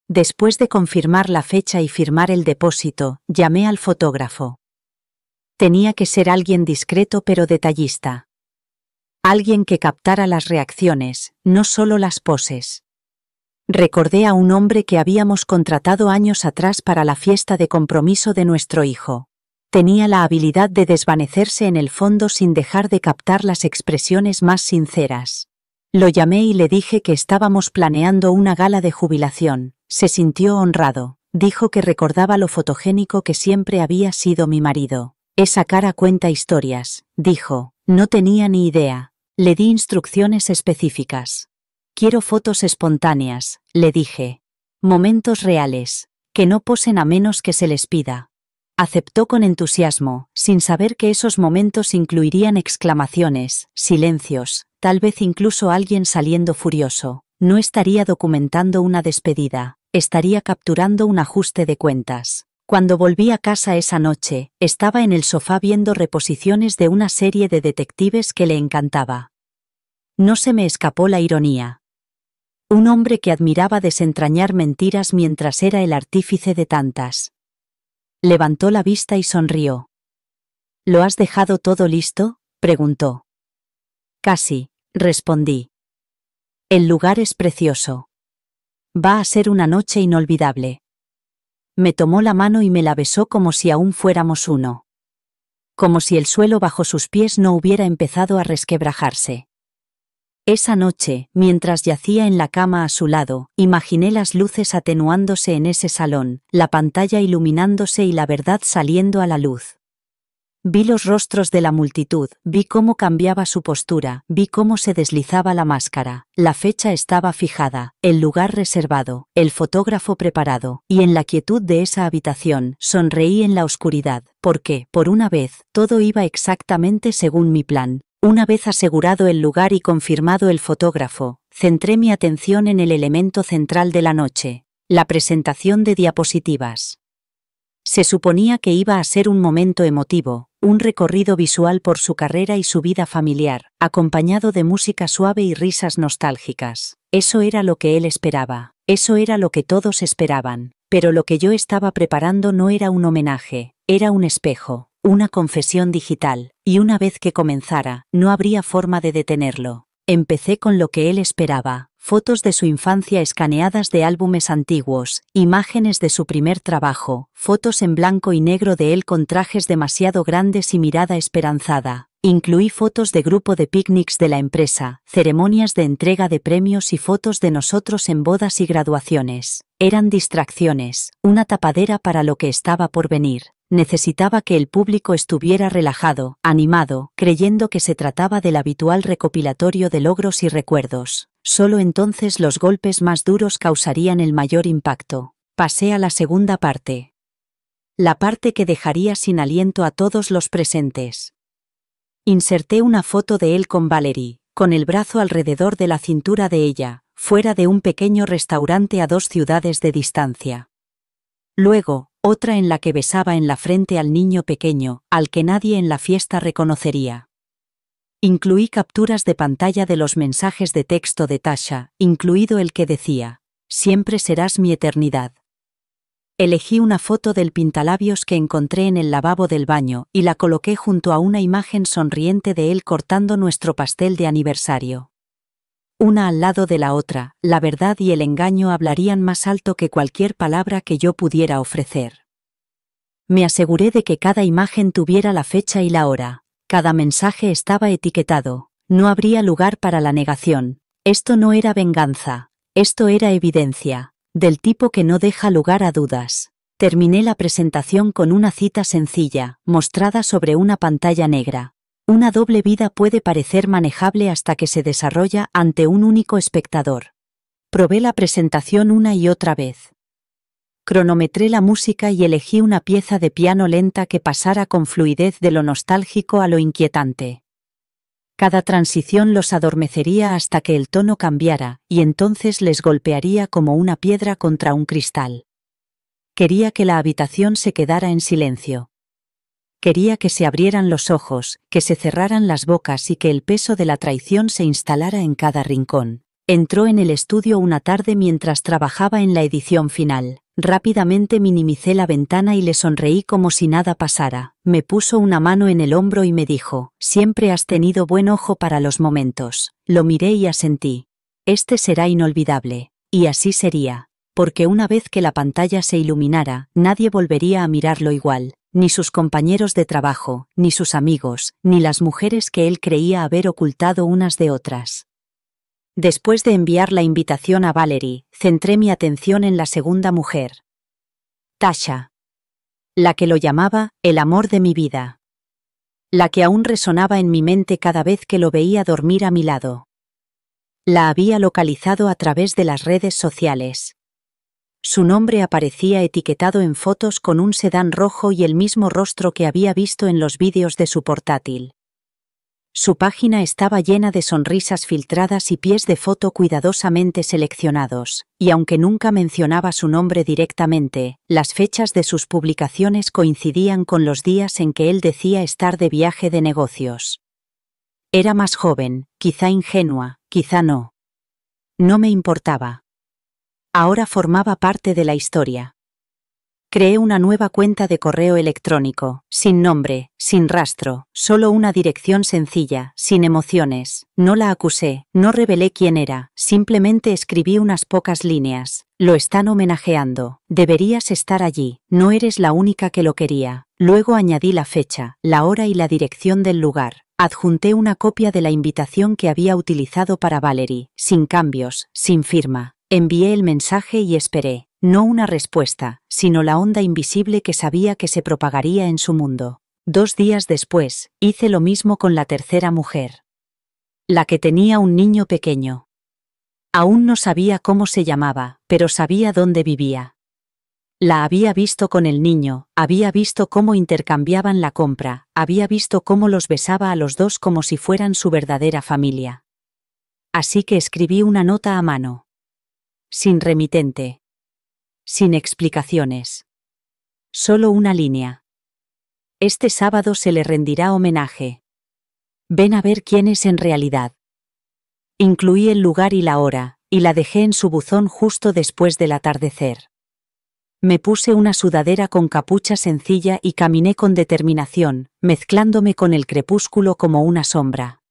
Después de confirmar la fecha y firmar el depósito, llamé al fotógrafo. Tenía que ser alguien discreto pero detallista. Alguien que captara las reacciones, no solo las poses. Recordé a un hombre que habíamos contratado años atrás para la fiesta de compromiso de nuestro hijo. Tenía la habilidad de desvanecerse en el fondo sin dejar de captar las expresiones más sinceras. Lo llamé y le dije que estábamos planeando una gala de jubilación. Se sintió honrado. Dijo que recordaba lo fotogénico que siempre había sido mi marido. Esa cara cuenta historias, dijo. No tenía ni idea. Le di instrucciones específicas. Quiero fotos espontáneas, le dije. Momentos reales, que no posen a menos que se les pida. Aceptó con entusiasmo, sin saber que esos momentos incluirían exclamaciones, silencios, tal vez incluso alguien saliendo furioso. No estaría documentando una despedida, estaría capturando un ajuste de cuentas. Cuando volví a casa esa noche, estaba en el sofá viendo reposiciones de una serie de detectives que le encantaba. No se me escapó la ironía. Un hombre que admiraba desentrañar mentiras mientras era el artífice de tantas. Levantó la vista y sonrió. ¿Lo has dejado todo listo?, preguntó. Casi, respondí. El lugar es precioso. Va a ser una noche inolvidable. Me tomó la mano y me la besó como si aún fuéramos uno. Como si el suelo bajo sus pies no hubiera empezado a resquebrajarse. Esa noche, mientras yacía en la cama a su lado, imaginé las luces atenuándose en ese salón, la pantalla iluminándose y la verdad saliendo a la luz. Vi los rostros de la multitud, vi cómo cambiaba su postura, vi cómo se deslizaba la máscara. La fecha estaba fijada, el lugar reservado, el fotógrafo preparado, y en la quietud de esa habitación, sonreí en la oscuridad, porque, por una vez, todo iba exactamente según mi plan. Una vez asegurado el lugar y confirmado el fotógrafo, centré mi atención en el elemento central de la noche, la presentación de diapositivas. Se suponía que iba a ser un momento emotivo, un recorrido visual por su carrera y su vida familiar, acompañado de música suave y risas nostálgicas. Eso era lo que él esperaba, eso era lo que todos esperaban, pero lo que yo estaba preparando no era un homenaje, era un espejo, una confesión digital, y una vez que comenzara, no habría forma de detenerlo. Empecé con lo que él esperaba. Fotos de su infancia escaneadas de álbumes antiguos, imágenes de su primer trabajo, fotos en blanco y negro de él con trajes demasiado grandes y mirada esperanzada. Incluí fotos de grupo de picnics de la empresa, ceremonias de entrega de premios y fotos de nosotros en bodas y graduaciones. Eran distracciones, una tapadera para lo que estaba por venir. Necesitaba que el público estuviera relajado, animado, creyendo que se trataba del habitual recopilatorio de logros y recuerdos. Solo entonces los golpes más duros causarían el mayor impacto. Pasé a la segunda parte. La parte que dejaría sin aliento a todos los presentes. Inserté una foto de él con Valerie, con el brazo alrededor de la cintura de ella, fuera de un pequeño restaurante a 2 ciudades de distancia. Luego, otra en la que besaba en la frente al niño pequeño, al que nadie en la fiesta reconocería. Incluí capturas de pantalla de los mensajes de texto de Tasha, incluido el que decía, «Siempre serás mi eternidad». Elegí una foto del pintalabios que encontré en el lavabo del baño y la coloqué junto a una imagen sonriente de él cortando nuestro pastel de aniversario. Una al lado de la otra, la verdad y el engaño hablarían más alto que cualquier palabra que yo pudiera ofrecer. Me aseguré de que cada imagen tuviera la fecha y la hora. Cada mensaje estaba etiquetado. No habría lugar para la negación. Esto no era venganza, esto era evidencia, del tipo que no deja lugar a dudas. Terminé la presentación con una cita sencilla, mostrada sobre una pantalla negra. Una doble vida puede parecer manejable hasta que se desarrolla ante un único espectador. Probé la presentación una y otra vez. Cronometré la música y elegí una pieza de piano lenta que pasara con fluidez de lo nostálgico a lo inquietante. Cada transición los adormecería hasta que el tono cambiara, y entonces les golpearía como una piedra contra un cristal. Quería que la habitación se quedara en silencio. Quería que se abrieran los ojos, que se cerraran las bocas y que el peso de la traición se instalara en cada rincón. Entró en el estudio una tarde mientras trabajaba en la edición final. Rápidamente minimicé la ventana y le sonreí como si nada pasara. Me puso una mano en el hombro y me dijo: «Siempre has tenido buen ojo para los momentos». Lo miré y asentí. Este será inolvidable. Y así sería. Porque una vez que la pantalla se iluminara, nadie volvería a mirarlo igual. Ni sus compañeros de trabajo, ni sus amigos, ni las mujeres que él creía haber ocultado unas de otras. Después de enviar la invitación a Valerie, centré mi atención en la segunda mujer. Tasha. La que lo llamaba el amor de mi vida. La que aún resonaba en mi mente cada vez que lo veía dormir a mi lado. La había localizado a través de las redes sociales. Su nombre aparecía etiquetado en fotos con un sedán rojo y el mismo rostro que había visto en los vídeos de su portátil. Su página estaba llena de sonrisas filtradas y pies de foto cuidadosamente seleccionados, y aunque nunca mencionaba su nombre directamente, las fechas de sus publicaciones coincidían con los días en que él decía estar de viaje de negocios. Era más joven, quizá ingenua, quizá no. No me importaba. Ahora formaba parte de la historia. Creé una nueva cuenta de correo electrónico, sin nombre, sin rastro, solo una dirección sencilla, sin emociones. No la acusé, no revelé quién era, simplemente escribí unas pocas líneas. Lo están homenajeando, deberías estar allí, no eres la única que lo quería. Luego añadí la fecha, la hora y la dirección del lugar. Adjunté una copia de la invitación que había utilizado para Valerie, sin cambios, sin firma. Envié el mensaje y esperé. No una respuesta, sino la onda invisible que sabía que se propagaría en su mundo. 2 días después, hice lo mismo con la tercera mujer. La que tenía un niño pequeño. Aún no sabía cómo se llamaba, pero sabía dónde vivía. La había visto con el niño, había visto cómo intercambiaban la compra, había visto cómo los besaba a los dos como si fueran su verdadera familia. Así que escribí una nota a mano. Sin remitente. Sin explicaciones. Solo una línea. Este sábado se le rendirá homenaje. Ven a ver quién es en realidad. Incluí el lugar y la hora, y la dejé en su buzón justo después del atardecer. Me puse una sudadera con capucha sencilla y caminé con determinación, mezclándome con el crepúsculo como una sombra.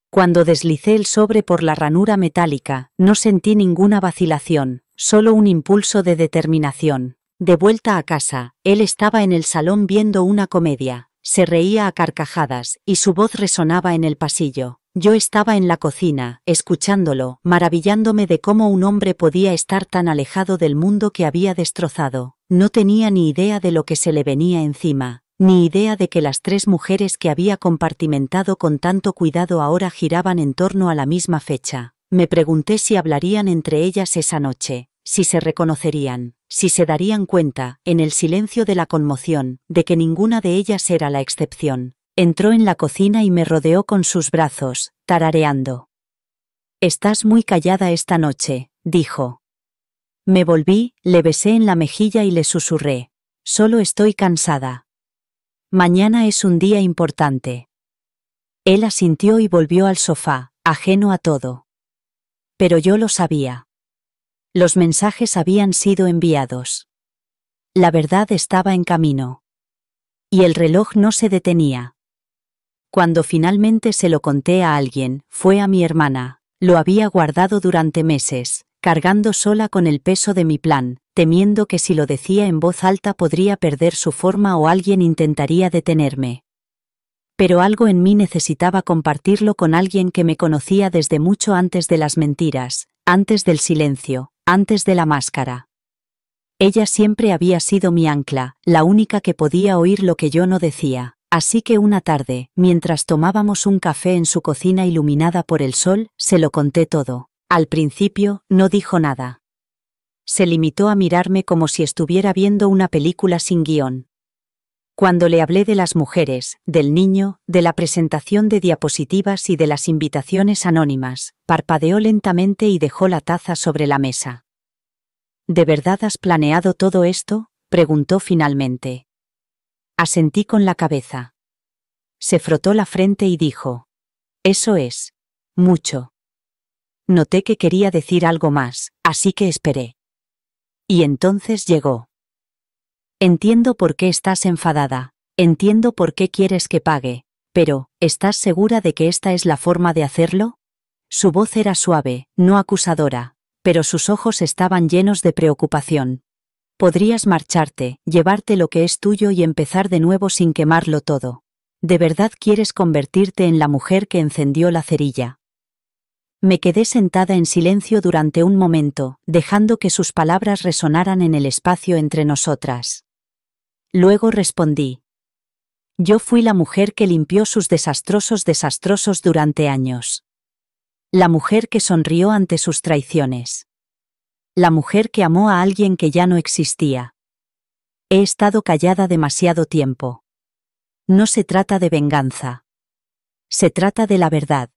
Cuando deslicé el sobre por la ranura metálica, no sentí ninguna vacilación. Solo un impulso de determinación. De vuelta a casa, él estaba en el salón viendo una comedia. Se reía a carcajadas, y su voz resonaba en el pasillo. Yo estaba en la cocina, escuchándolo, maravillándome de cómo un hombre podía estar tan alejado del mundo que había destrozado. No tenía ni idea de lo que se le venía encima, ni idea de que las 3 mujeres que había compartimentado con tanto cuidado ahora giraban en torno a la misma fecha. Me pregunté si hablarían entre ellas esa noche, si se reconocerían, si se darían cuenta, en el silencio de la conmoción, de que ninguna de ellas era la excepción. Entró en la cocina y me rodeó con sus brazos, tarareando. «Estás muy callada esta noche», dijo. Me volví, le besé en la mejilla y le susurré. «Solo estoy cansada. Mañana es un día importante». Él asintió y volvió al sofá, ajeno a todo. Pero yo lo sabía. Los mensajes habían sido enviados. La verdad estaba en camino. Y el reloj no se detenía. Cuando finalmente se lo conté a alguien, fue a mi hermana. Lo había guardado durante meses, cargando sola con el peso de mi plan, temiendo que si lo decía en voz alta podría perder su forma o alguien intentaría detenerme. Pero algo en mí necesitaba compartirlo con alguien que me conocía desde mucho antes de las mentiras, antes del silencio, antes de la máscara. Ella siempre había sido mi ancla, la única que podía oír lo que yo no decía. Así que una tarde, mientras tomábamos un café en su cocina iluminada por el sol, se lo conté todo. Al principio, no dijo nada. Se limitó a mirarme como si estuviera viendo una película sin guión. Cuando le hablé de las mujeres, del niño, de la presentación de diapositivas y de las invitaciones anónimas, parpadeó lentamente y dejó la taza sobre la mesa. ¿De verdad has planeado todo esto?, preguntó finalmente. Asentí con la cabeza. Se frotó la frente y dijo: Eso es. Mucho. Noté que quería decir algo más, así que esperé. Y entonces llegó. Entiendo por qué estás enfadada, entiendo por qué quieres que pague, pero, ¿estás segura de que esta es la forma de hacerlo? Su voz era suave, no acusadora, pero sus ojos estaban llenos de preocupación. Podrías marcharte, llevarte lo que es tuyo y empezar de nuevo sin quemarlo todo. ¿De verdad quieres convertirte en la mujer que encendió la cerilla? Me quedé sentada en silencio durante un momento, dejando que sus palabras resonaran en el espacio entre nosotras. Luego respondí. Yo fui la mujer que limpió sus desastrosos durante años. La mujer que sonrió ante sus traiciones. La mujer que amó a alguien que ya no existía. He estado callada demasiado tiempo. No se trata de venganza. Se trata de la verdad.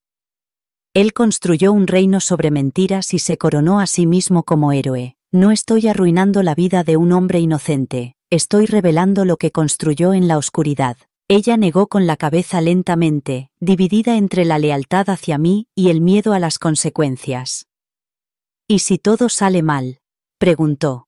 Él construyó un reino sobre mentiras y se coronó a sí mismo como héroe. No estoy arruinando la vida de un hombre inocente, estoy revelando lo que construyó en la oscuridad. Ella negó con la cabeza lentamente, dividida entre la lealtad hacia mí y el miedo a las consecuencias. ¿Y si todo sale mal?, preguntó.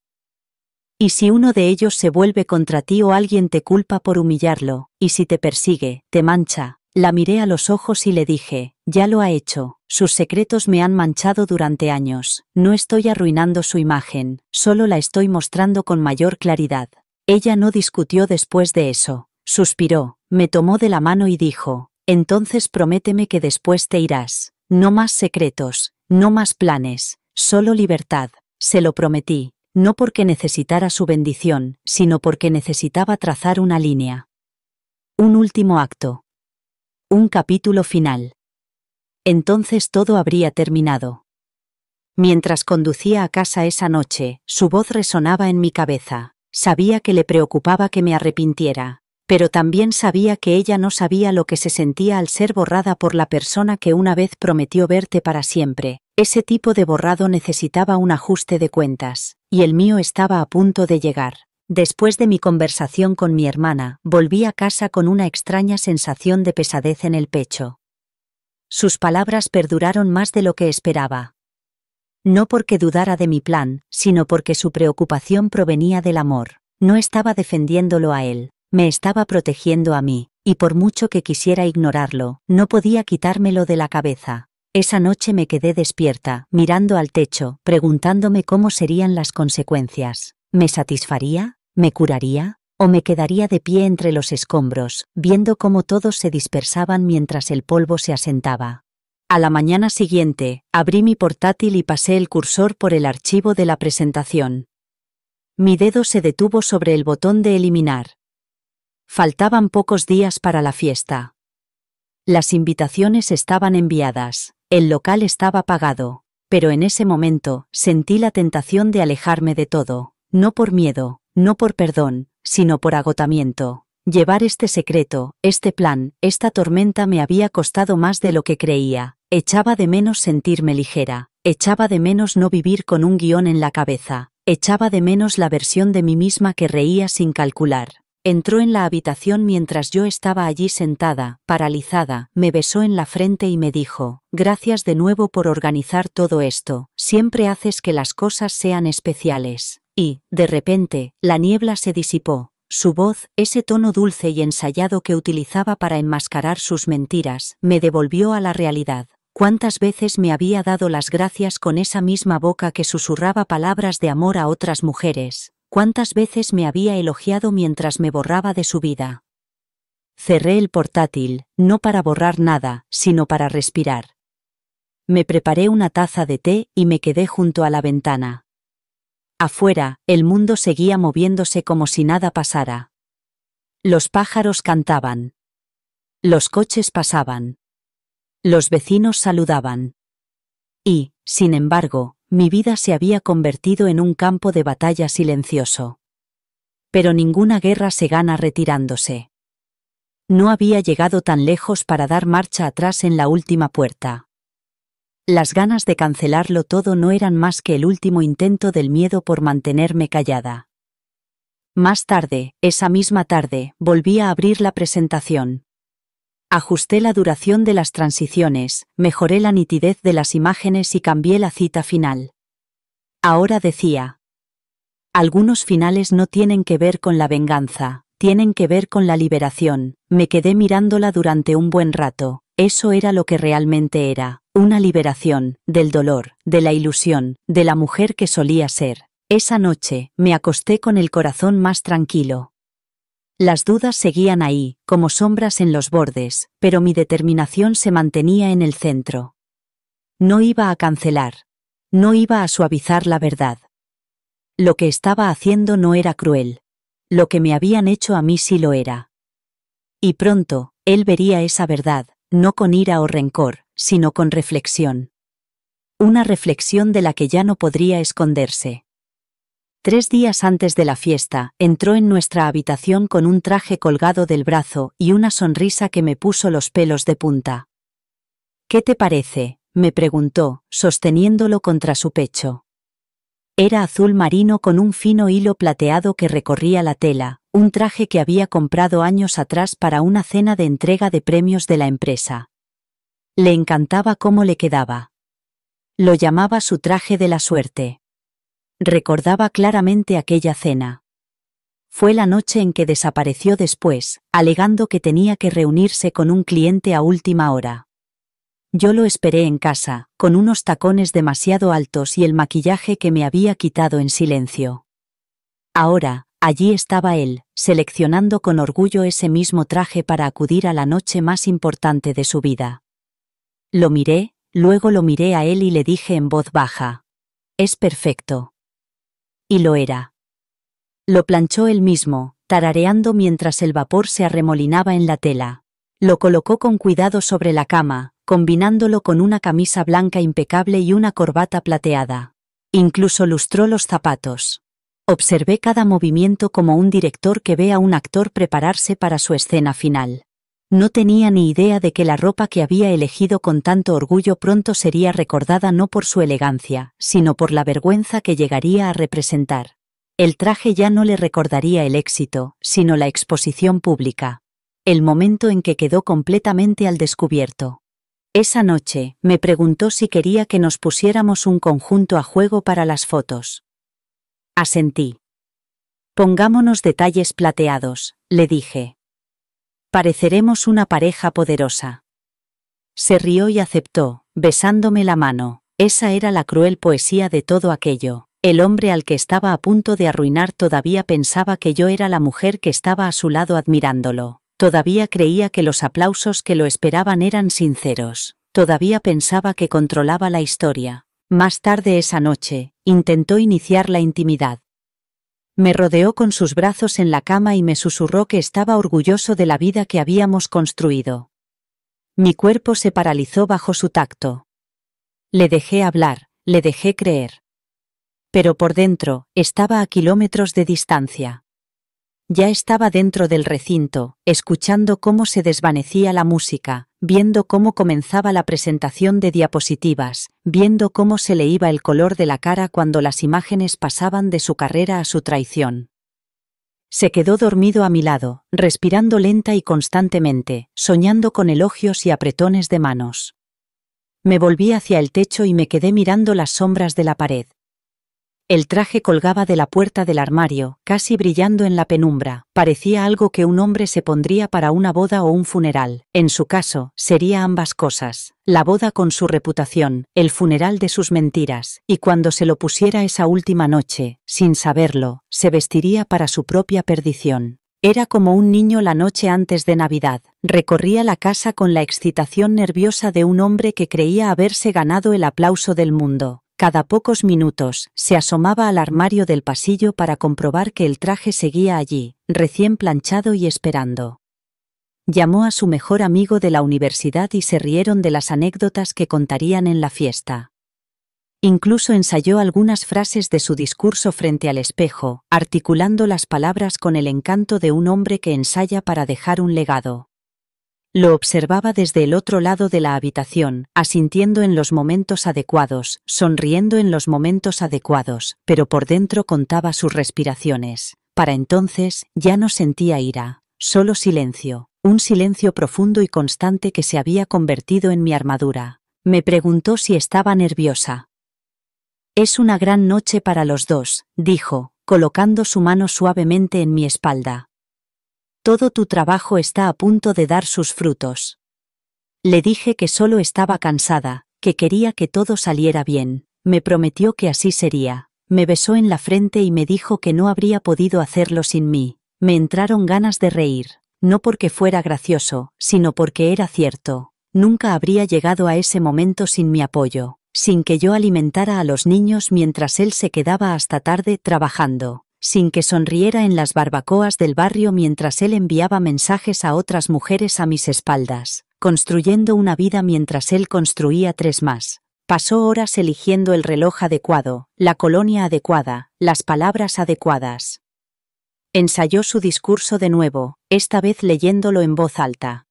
¿Y si uno de ellos se vuelve contra ti o alguien te culpa por humillarlo, y si te persigue, te mancha? La miré a los ojos y le dije, ya lo ha hecho, sus secretos me han manchado durante años, no estoy arruinando su imagen, solo la estoy mostrando con mayor claridad. Ella no discutió después de eso, suspiró, me tomó de la mano y dijo, entonces prométeme que después te irás, no más secretos, no más planes, solo libertad. Se lo prometí, no porque necesitara su bendición, sino porque necesitaba trazar una línea. Un último acto. Un capítulo final. Entonces todo habría terminado. Mientras conducía a casa esa noche, su voz resonaba en mi cabeza. Sabía que le preocupaba que me arrepintiera, pero también sabía que ella no sabía lo que se sentía al ser borrada por la persona que una vez prometió verte para siempre. Ese tipo de borrado necesitaba un ajuste de cuentas, y el mío estaba a punto de llegar. Después de mi conversación con mi hermana, volví a casa con una extraña sensación de pesadez en el pecho. Sus palabras perduraron más de lo que esperaba. No porque dudara de mi plan, sino porque su preocupación provenía del amor. No estaba defendiéndolo a él, me estaba protegiendo a mí, y por mucho que quisiera ignorarlo, no podía quitármelo de la cabeza. Esa noche me quedé despierta, mirando al techo, preguntándome cómo serían las consecuencias. ¿Me satisfaría? ¿Me curaría? ¿O me quedaría de pie entre los escombros, viendo cómo todos se dispersaban mientras el polvo se asentaba? A la mañana siguiente, abrí mi portátil y pasé el cursor por el archivo de la presentación. Mi dedo se detuvo sobre el botón de eliminar. Faltaban pocos días para la fiesta. Las invitaciones estaban enviadas, el local estaba pagado, pero en ese momento sentí la tentación de alejarme de todo, no por miedo, no por perdón, sino por agotamiento. Llevar este secreto, este plan, esta tormenta me había costado más de lo que creía. Echaba de menos sentirme ligera, echaba de menos no vivir con un guión en la cabeza, echaba de menos la versión de mí misma que reía sin calcular. Entró en la habitación mientras yo estaba allí sentada, paralizada, me besó en la frente y me dijo, gracias de nuevo por organizar todo esto, siempre haces que las cosas sean especiales. Y, de repente, la niebla se disipó. Su voz, ese tono dulce y ensayado que utilizaba para enmascarar sus mentiras, me devolvió a la realidad. ¿Cuántas veces me había dado las gracias con esa misma boca que susurraba palabras de amor a otras mujeres? ¿Cuántas veces me había elogiado mientras me borraba de su vida? Cerré el portátil, no para borrar nada, sino para respirar. Me preparé una taza de té y me quedé junto a la ventana. Afuera, el mundo seguía moviéndose como si nada pasara. Los pájaros cantaban. Los coches pasaban. Los vecinos saludaban. Y, sin embargo, mi vida se había convertido en un campo de batalla silencioso. Pero ninguna guerra se gana retirándose. No había llegado tan lejos para dar marcha atrás en la última puerta. Las ganas de cancelarlo todo no eran más que el último intento del miedo por mantenerme callada. Más tarde, esa misma tarde, volví a abrir la presentación. Ajusté la duración de las transiciones, mejoré la nitidez de las imágenes y cambié la cita final. Ahora decía: algunos finales no tienen que ver con la venganza, tienen que ver con la liberación. Me quedé mirándola durante un buen rato. Eso era lo que realmente era, una liberación, del dolor, de la ilusión, de la mujer que solía ser. Esa noche, me acosté con el corazón más tranquilo. Las dudas seguían ahí, como sombras en los bordes, pero mi determinación se mantenía en el centro. No iba a cancelar. No iba a suavizar la verdad. Lo que estaba haciendo no era cruel. Lo que me habían hecho a mí sí lo era. Y pronto, él vería esa verdad, no con ira o rencor, sino con reflexión. Una reflexión de la que ya no podría esconderse. 3 días antes de la fiesta, entró en nuestra habitación con un traje colgado del brazo y una sonrisa que me puso los pelos de punta. «¿Qué te parece?», me preguntó, sosteniéndolo contra su pecho. Era azul marino con un fino hilo plateado que recorría la tela, un traje que había comprado años atrás para una cena de entrega de premios de la empresa. Le encantaba cómo le quedaba. Lo llamaba su traje de la suerte. Recordaba claramente aquella cena. Fue la noche en que desapareció después, alegando que tenía que reunirse con un cliente a última hora. Yo lo esperé en casa, con unos tacones demasiado altos y el maquillaje que me había quitado en silencio. Ahora, allí estaba él, seleccionando con orgullo ese mismo traje para acudir a la noche más importante de su vida. Lo miré, luego lo miré a él y le dije en voz baja: «Es perfecto». Y lo era. Lo planchó él mismo, tarareando mientras el vapor se arremolinaba en la tela. Lo colocó con cuidado sobre la cama, combinándolo con una camisa blanca impecable y una corbata plateada. Incluso lustró los zapatos. Observé cada movimiento como un director que ve a un actor prepararse para su escena final. No tenía ni idea de que la ropa que había elegido con tanto orgullo pronto sería recordada no por su elegancia, sino por la vergüenza que llegaría a representar. El traje ya no le recordaría el éxito, sino la exposición pública. El momento en que quedó completamente al descubierto. Esa noche, me preguntó si quería que nos pusiéramos un conjunto a juego para las fotos. Asentí. «Pongámonos detalles plateados», le dije. «Pareceremos una pareja poderosa». Se rió y aceptó, besándome la mano. Esa era la cruel poesía de todo aquello. El hombre al que estaba a punto de arruinar todavía pensaba que yo era la mujer que estaba a su lado admirándolo. Todavía creía que los aplausos que lo esperaban eran sinceros. Todavía pensaba que controlaba la historia. Más tarde esa noche, intentó iniciar la intimidad. Me rodeó con sus brazos en la cama y me susurró que estaba orgulloso de la vida que habíamos construido. Mi cuerpo se paralizó bajo su tacto. Le dejé hablar, le dejé creer. Pero por dentro, estaba a kilómetros de distancia. Ya estaba dentro del recinto, escuchando cómo se desvanecía la música, viendo cómo comenzaba la presentación de diapositivas, viendo cómo se le iba el color de la cara cuando las imágenes pasaban de su carrera a su traición. Se quedó dormido a mi lado, respirando lenta y constantemente, soñando con elogios y apretones de manos. Me volví hacia el techo y me quedé mirando las sombras de la pared. El traje colgaba de la puerta del armario, casi brillando en la penumbra. Parecía algo que un hombre se pondría para una boda o un funeral. En su caso, sería ambas cosas. La boda con su reputación, el funeral de sus mentiras. Y cuando se lo pusiera esa última noche, sin saberlo, se vestiría para su propia perdición. Era como un niño la noche antes de Navidad. Recorría la casa con la excitación nerviosa de un hombre que creía haberse ganado el aplauso del mundo. Cada pocos minutos, se asomaba al armario del pasillo para comprobar que el traje seguía allí, recién planchado y esperando. Llamó a su mejor amigo de la universidad y se rieron de las anécdotas que contarían en la fiesta. Incluso ensayó algunas frases de su discurso frente al espejo, articulando las palabras con el encanto de un hombre que ensaya para dejar un legado. Lo observaba desde el otro lado de la habitación, asintiendo en los momentos adecuados, sonriendo en los momentos adecuados, pero por dentro contaba sus respiraciones. Para entonces, ya no sentía ira, solo silencio, un silencio profundo y constante que se había convertido en mi armadura. Me preguntó si estaba nerviosa. «Es una gran noche para los dos», dijo, colocando su mano suavemente en mi espalda. «Todo tu trabajo está a punto de dar sus frutos». Le dije que solo estaba cansada, que quería que todo saliera bien. Me prometió que así sería. Me besó en la frente y me dijo que no habría podido hacerlo sin mí. Me entraron ganas de reír, no porque fuera gracioso, sino porque era cierto. Nunca habría llegado a ese momento sin mi apoyo, sin que yo alimentara a los niños mientras él se quedaba hasta tarde trabajando, sin que sonriera en las barbacoas del barrio mientras él enviaba mensajes a otras mujeres a mis espaldas, construyendo una vida mientras él construía 3 más. Pasó horas eligiendo el reloj adecuado, la colonia adecuada, las palabras adecuadas. Ensayó su discurso de nuevo, esta vez leyéndolo en voz alta.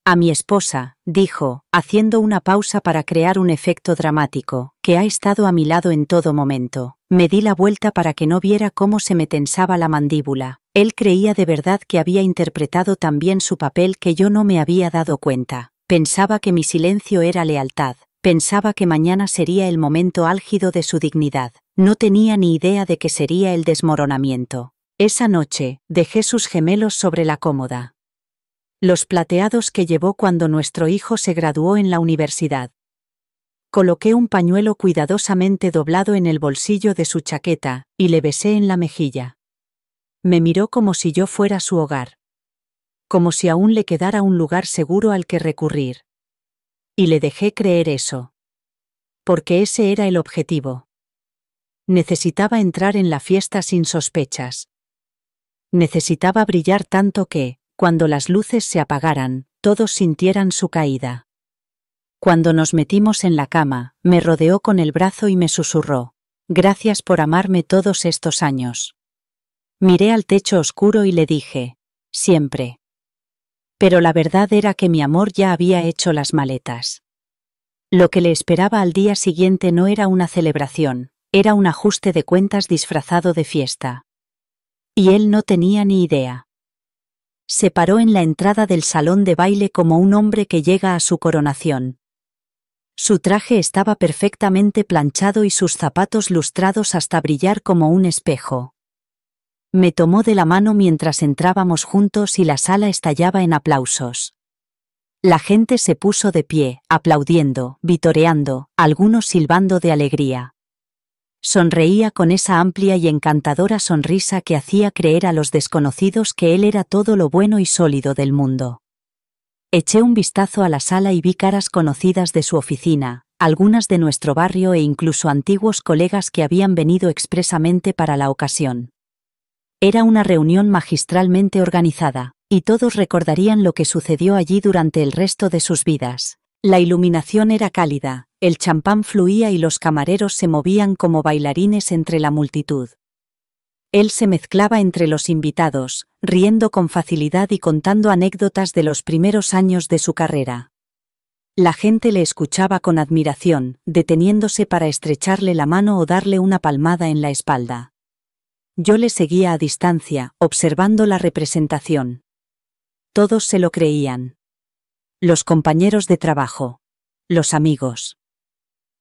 «A mi esposa», dijo, haciendo una pausa para crear un efecto dramático, «que ha estado a mi lado en todo momento». Me di la vuelta para que no viera cómo se me tensaba la mandíbula. Él creía de verdad que había interpretado tan bien su papel que yo no me había dado cuenta. Pensaba que mi silencio era lealtad. Pensaba que mañana sería el momento álgido de su dignidad. No tenía ni idea de que sería el desmoronamiento. Esa noche, dejé sus gemelos sobre la cómoda. Los plateados que llevó cuando nuestro hijo se graduó en la universidad. Coloqué un pañuelo cuidadosamente doblado en el bolsillo de su chaqueta, y le besé en la mejilla. Me miró como si yo fuera su hogar. Como si aún le quedara un lugar seguro al que recurrir. Y le dejé creer eso. Porque ese era el objetivo. Necesitaba entrar en la fiesta sin sospechas. Necesitaba brillar tanto que, cuando las luces se apagaran, todos sintieran su caída. Cuando nos metimos en la cama, me rodeó con el brazo y me susurró: «Gracias por amarme todos estos años». Miré al techo oscuro y le dije: «Siempre». Pero la verdad era que mi amor ya había hecho las maletas. Lo que le esperaba al día siguiente no era una celebración, era un ajuste de cuentas disfrazado de fiesta. Y él no tenía ni idea. Se paró en la entrada del salón de baile como un hombre que llega a su coronación. Su traje estaba perfectamente planchado y sus zapatos lustrados hasta brillar como un espejo. Me tomó de la mano mientras entrábamos juntos y la sala estallaba en aplausos. La gente se puso de pie, aplaudiendo, vitoreando, algunos silbando de alegría. Sonreía con esa amplia y encantadora sonrisa que hacía creer a los desconocidos que él era todo lo bueno y sólido del mundo. Eché un vistazo a la sala y vi caras conocidas de su oficina, algunas de nuestro barrio e incluso antiguos colegas que habían venido expresamente para la ocasión. Era una reunión magistralmente organizada, y todos recordarían lo que sucedió allí durante el resto de sus vidas. La iluminación era cálida, el champán fluía y los camareros se movían como bailarines entre la multitud. Él se mezclaba entre los invitados, riendo con facilidad y contando anécdotas de los primeros años de su carrera. La gente le escuchaba con admiración, deteniéndose para estrecharle la mano o darle una palmada en la espalda. Yo le seguía a distancia, observando la representación. Todos se lo creían. Los compañeros de trabajo. Los amigos.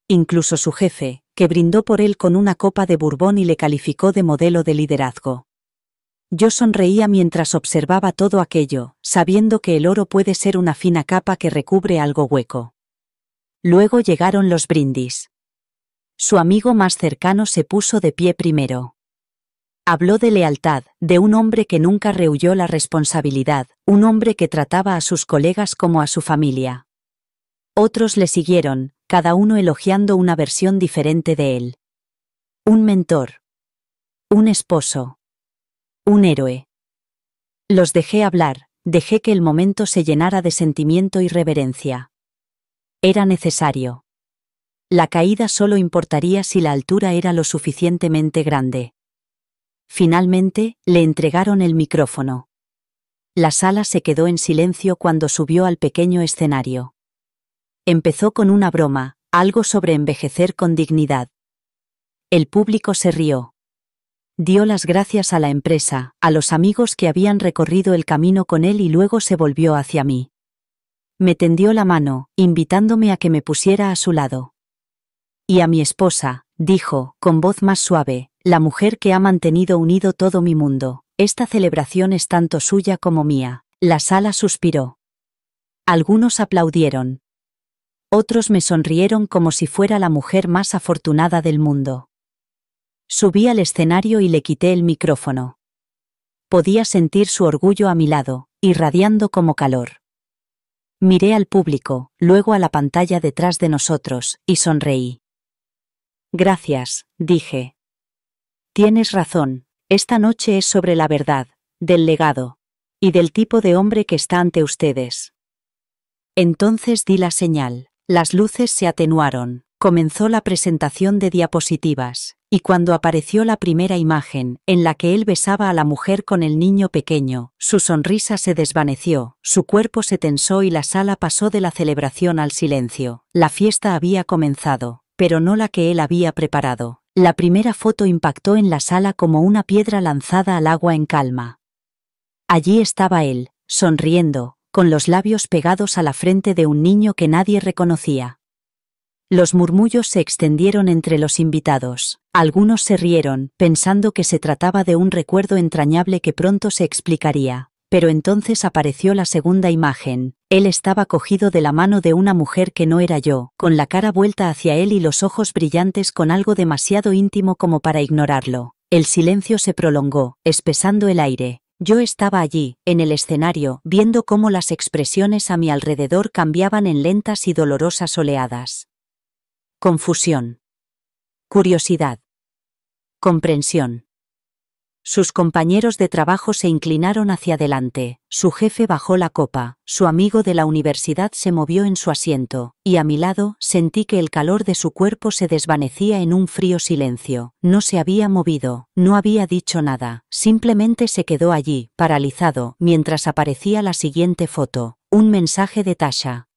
Incluso su jefe, que brindó por él con una copa de Bourbon y le calificó de modelo de liderazgo. Yo sonreía mientras observaba todo aquello, sabiendo que el oro puede ser una fina capa que recubre algo hueco. Luego llegaron los brindis. Su amigo más cercano se puso de pie primero. Habló de lealtad, de un hombre que nunca rehuyó la responsabilidad, un hombre que trataba a sus colegas como a su familia. Otros le siguieron, cada uno elogiando una versión diferente de él. Un mentor. Un esposo. Un héroe. Los dejé hablar, dejé que el momento se llenara de sentimiento y reverencia. Era necesario. La caída solo importaría si la altura era lo suficientemente grande. Finalmente, le entregaron el micrófono. La sala se quedó en silencio cuando subió al pequeño escenario. Empezó con una broma, algo sobre envejecer con dignidad. El público se rió. Dio las gracias a la empresa, a los amigos que habían recorrido el camino con él y luego se volvió hacia mí. Me tendió la mano, invitándome a que me pusiera a su lado. Y a mi esposa, dijo, con voz más suave, la mujer que ha mantenido unido todo mi mundo. Esta celebración es tanto suya como mía. La sala suspiró. Algunos aplaudieron. Otros me sonrieron como si fuera la mujer más afortunada del mundo. Subí al escenario y le quité el micrófono. Podía sentir su orgullo a mi lado, irradiando como calor. Miré al público, luego a la pantalla detrás de nosotros, y sonreí. Gracias, dije. Tienes razón, esta noche es sobre la verdad, del legado, y del tipo de hombre que está ante ustedes. Entonces di la señal, las luces se atenuaron, comenzó la presentación de diapositivas, y cuando apareció la primera imagen, en la que él besaba a la mujer con el niño pequeño, su sonrisa se desvaneció, su cuerpo se tensó y la sala pasó de la celebración al silencio. La fiesta había comenzado, pero no la que él había preparado. La primera foto impactó en la sala como una piedra lanzada al agua en calma. Allí estaba él, sonriendo, con los labios pegados a la frente de un niño que nadie reconocía. Los murmullos se extendieron entre los invitados. Algunos se rieron, pensando que se trataba de un recuerdo entrañable que pronto se explicaría. Pero entonces apareció la segunda imagen. Él estaba cogido de la mano de una mujer que no era yo, con la cara vuelta hacia él y los ojos brillantes con algo demasiado íntimo como para ignorarlo. El silencio se prolongó, espesando el aire. Yo estaba allí, en el escenario, viendo cómo las expresiones a mi alrededor cambiaban en lentas y dolorosas oleadas. Confusión. Curiosidad. Comprensión. Sus compañeros de trabajo se inclinaron hacia adelante, su jefe bajó la copa, su amigo de la universidad se movió en su asiento, y a mi lado sentí que el calor de su cuerpo se desvanecía en un frío silencio. No se había movido, no había dicho nada, simplemente se quedó allí, paralizado, mientras aparecía la siguiente foto, un mensaje de Tasha.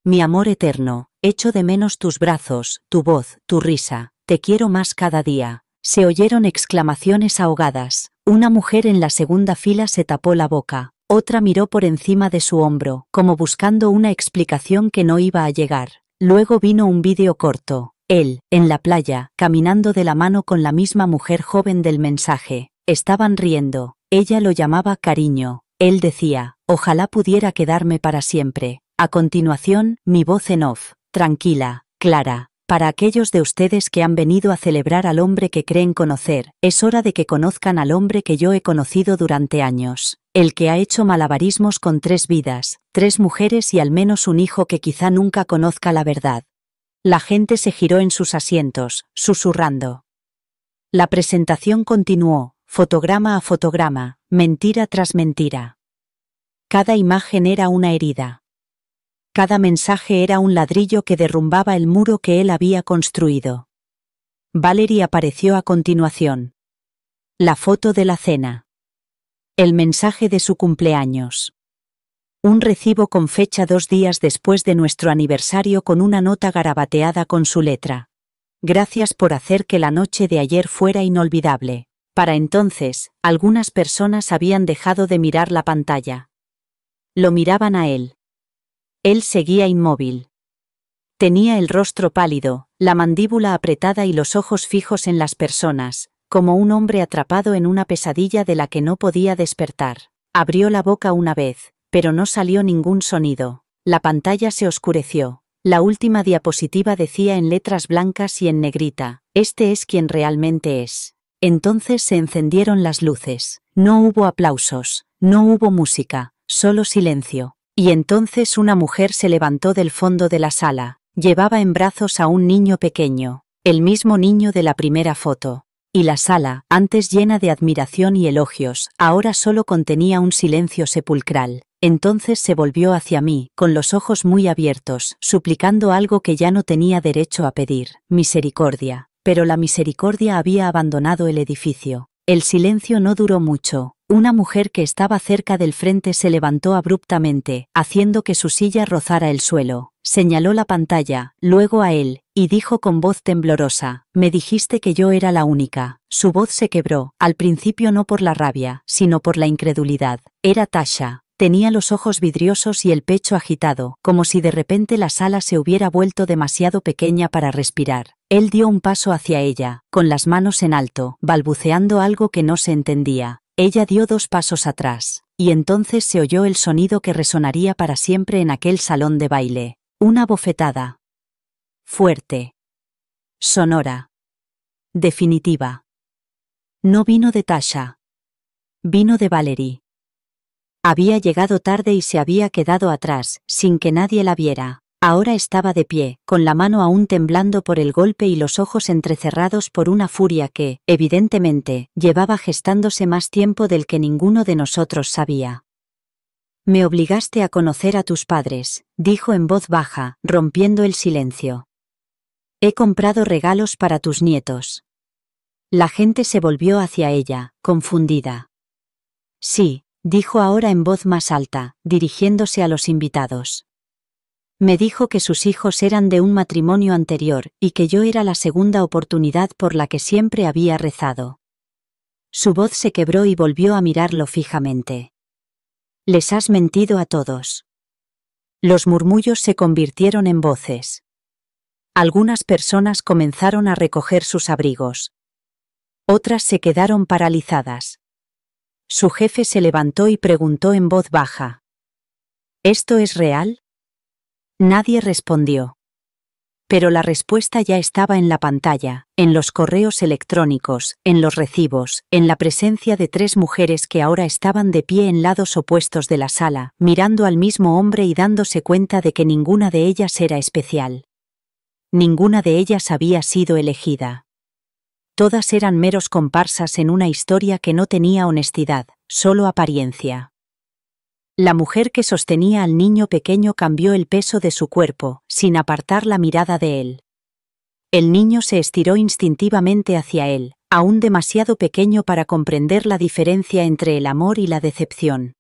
Mi amor eterno, echo de menos tus brazos, tu voz, tu risa, te quiero más cada día. Se oyeron exclamaciones ahogadas. Una mujer en la segunda fila se tapó la boca. Otra miró por encima de su hombro, como buscando una explicación que no iba a llegar. Luego vino un vídeo corto. Él, en la playa, caminando de la mano con la misma mujer joven del mensaje. Estaban riendo. Ella lo llamaba cariño. Él decía, ojalá pudiera quedarme para siempre. A continuación, mi voz en off, tranquila, clara. Para aquellos de ustedes que han venido a celebrar al hombre que creen conocer, es hora de que conozcan al hombre que yo he conocido durante años. El que ha hecho malabarismos con 3 vidas, 3 mujeres y al menos un hijo que quizá nunca conozca la verdad. La gente se giró en sus asientos, susurrando. La presentación continuó, fotograma a fotograma, mentira tras mentira. Cada imagen era una herida. Cada mensaje era un ladrillo que derrumbaba el muro que él había construido. Valerie apareció a continuación. La foto de la cena. El mensaje de su cumpleaños. Un recibo con fecha 2 días después de nuestro aniversario con una nota garabateada con su letra. Gracias por hacer que la noche de ayer fuera inolvidable. Para entonces, algunas personas habían dejado de mirar la pantalla. Lo miraban a él. Él seguía inmóvil. Tenía el rostro pálido, la mandíbula apretada y los ojos fijos en las personas, como un hombre atrapado en una pesadilla de la que no podía despertar. Abrió la boca una vez, pero no salió ningún sonido. La pantalla se oscureció. La última diapositiva decía en letras blancas y en negrita, este es quien realmente es. Entonces se encendieron las luces. No hubo aplausos, no hubo música, solo silencio. Y entonces una mujer se levantó del fondo de la sala. Llevaba en brazos a un niño pequeño, el mismo niño de la primera foto. Y la sala, antes llena de admiración y elogios, ahora solo contenía un silencio sepulcral. Entonces se volvió hacia mí, con los ojos muy abiertos, suplicando algo que ya no tenía derecho a pedir: misericordia. Pero la misericordia había abandonado el edificio. El silencio no duró mucho. Una mujer que estaba cerca del frente se levantó abruptamente, haciendo que su silla rozara el suelo. Señaló la pantalla, luego a él, y dijo con voz temblorosa: «Me dijiste que yo era la única». Su voz se quebró, al principio no por la rabia, sino por la incredulidad. Era Tasha. Tenía los ojos vidriosos y el pecho agitado, como si de repente la sala se hubiera vuelto demasiado pequeña para respirar. Él dio un paso hacia ella, con las manos en alto, balbuceando algo que no se entendía. Ella dio 2 pasos atrás, y entonces se oyó el sonido que resonaría para siempre en aquel salón de baile. Una bofetada. Fuerte. Sonora. Definitiva. No vino de Tasha. Vino de Valerie. Había llegado tarde y se había quedado atrás, sin que nadie la viera. Ahora estaba de pie, con la mano aún temblando por el golpe y los ojos entrecerrados por una furia que, evidentemente, llevaba gestándose más tiempo del que ninguno de nosotros sabía. «Me obligaste a conocer a tus padres», dijo en voz baja, rompiendo el silencio. «He comprado regalos para tus nietos». La gente se volvió hacia ella, confundida. «Sí», dijo ahora en voz más alta, dirigiéndose a los invitados. «Me dijo que sus hijos eran de un matrimonio anterior y que yo era la segunda oportunidad por la que siempre había rezado». Su voz se quebró y volvió a mirarlo fijamente. «Les has mentido a todos». Los murmullos se convirtieron en voces. Algunas personas comenzaron a recoger sus abrigos. Otras se quedaron paralizadas. Su jefe se levantó y preguntó en voz baja: «¿Esto es real?». Nadie respondió. Pero la respuesta ya estaba en la pantalla, en los correos electrónicos, en los recibos, en la presencia de 3 mujeres que ahora estaban de pie en lados opuestos de la sala, mirando al mismo hombre y dándose cuenta de que ninguna de ellas era especial. Ninguna de ellas había sido elegida. Todas eran meros comparsas en una historia que no tenía honestidad, solo apariencia. La mujer que sostenía al niño pequeño cambió el peso de su cuerpo, sin apartar la mirada de él. El niño se estiró instintivamente hacia él, aún demasiado pequeño para comprender la diferencia entre el amor y la decepción.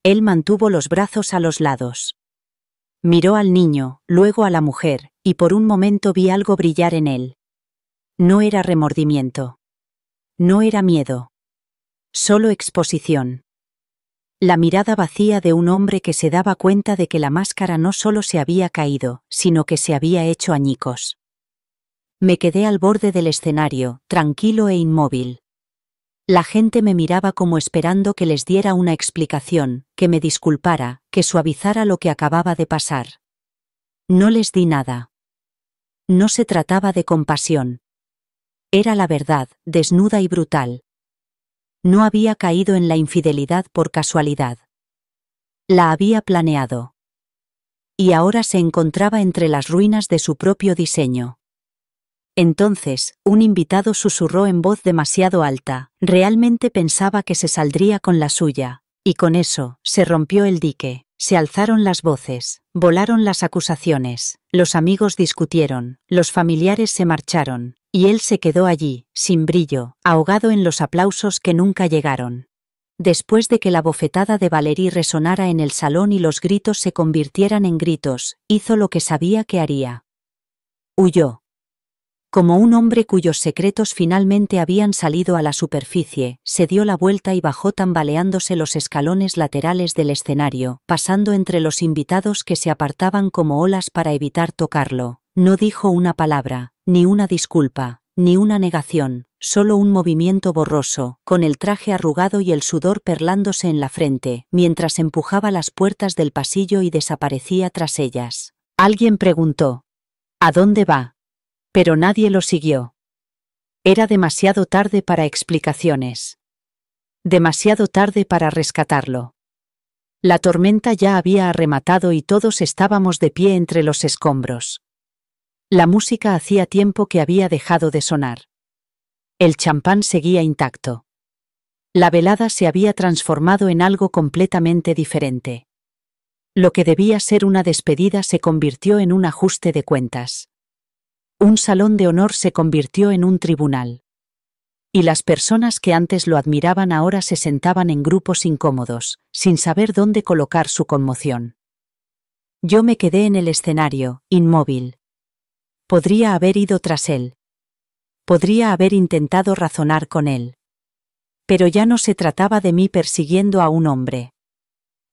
Él mantuvo los brazos a los lados. Miró al niño, luego a la mujer, y por un momento vi algo brillar en él. No era remordimiento. No era miedo. Solo exposición. La mirada vacía de un hombre que se daba cuenta de que la máscara no solo se había caído, sino que se había hecho añicos. Me quedé al borde del escenario, tranquilo e inmóvil. La gente me miraba como esperando que les diera una explicación, que me disculpara, que suavizara lo que acababa de pasar. No les di nada. No se trataba de compasión. Era la verdad, desnuda y brutal. No había caído en la infidelidad por casualidad. La había planeado. Y ahora se encontraba entre las ruinas de su propio diseño. Entonces, un invitado susurró en voz demasiado alta: realmente pensaba que se saldría con la suya. Y con eso, se rompió el dique. Se alzaron las voces, volaron las acusaciones, los amigos discutieron, los familiares se marcharon, y él se quedó allí, sin brillo, ahogado en los aplausos que nunca llegaron. Después de que la bofetada de Valerie resonara en el salón y los gritos se convirtieran en gritos, hizo lo que sabía que haría. Huyó. Como un hombre cuyos secretos finalmente habían salido a la superficie, se dio la vuelta y bajó tambaleándose los escalones laterales del escenario, pasando entre los invitados que se apartaban como olas para evitar tocarlo. No dijo una palabra, ni una disculpa, ni una negación, solo un movimiento borroso, con el traje arrugado y el sudor perlándose en la frente, mientras empujaba las puertas del pasillo y desaparecía tras ellas. Alguien preguntó: ¿a dónde va? Pero nadie lo siguió. Era demasiado tarde para explicaciones. Demasiado tarde para rescatarlo. La tormenta ya había arrematado y todos estábamos de pie entre los escombros. La música hacía tiempo que había dejado de sonar. El champán seguía intacto. La velada se había transformado en algo completamente diferente. Lo que debía ser una despedida se convirtió en un ajuste de cuentas. Un salón de honor se convirtió en un tribunal. Y las personas que antes lo admiraban ahora se sentaban en grupos incómodos, sin saber dónde colocar su conmoción. Yo me quedé en el escenario, inmóvil. Podría haber ido tras él. Podría haber intentado razonar con él. Pero ya no se trataba de mí persiguiendo a un hombre.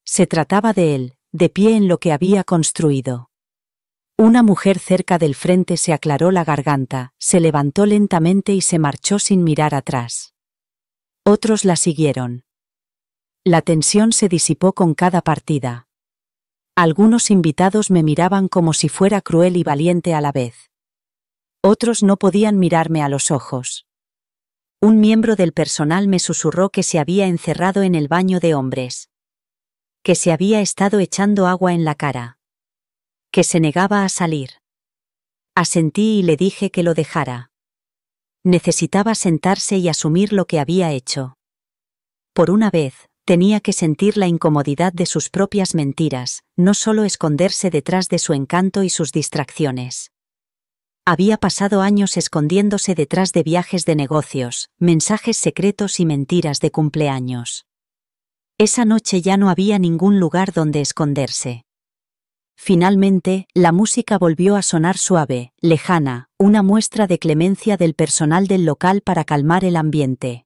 Se trataba de él, de pie en lo que había construido. Una mujer cerca del frente se aclaró la garganta, se levantó lentamente y se marchó sin mirar atrás. Otros la siguieron. La tensión se disipó con cada partida. Algunos invitados me miraban como si fuera cruel y valiente a la vez. Otros no podían mirarme a los ojos. Un miembro del personal me susurró que se había encerrado en el baño de hombres. Que se había estado echando agua en la cara. Que se negaba a salir. Asentí y le dije que lo dejara. Necesitaba sentarse y asumir lo que había hecho. Por una vez, tenía que sentir la incomodidad de sus propias mentiras, no solo esconderse detrás de su encanto y sus distracciones. Había pasado años escondiéndose detrás de viajes de negocios, mensajes secretos y mentiras de cumpleaños. Esa noche ya no había ningún lugar donde esconderse. Finalmente, la música volvió a sonar suave, lejana, una muestra de clemencia del personal del local para calmar el ambiente.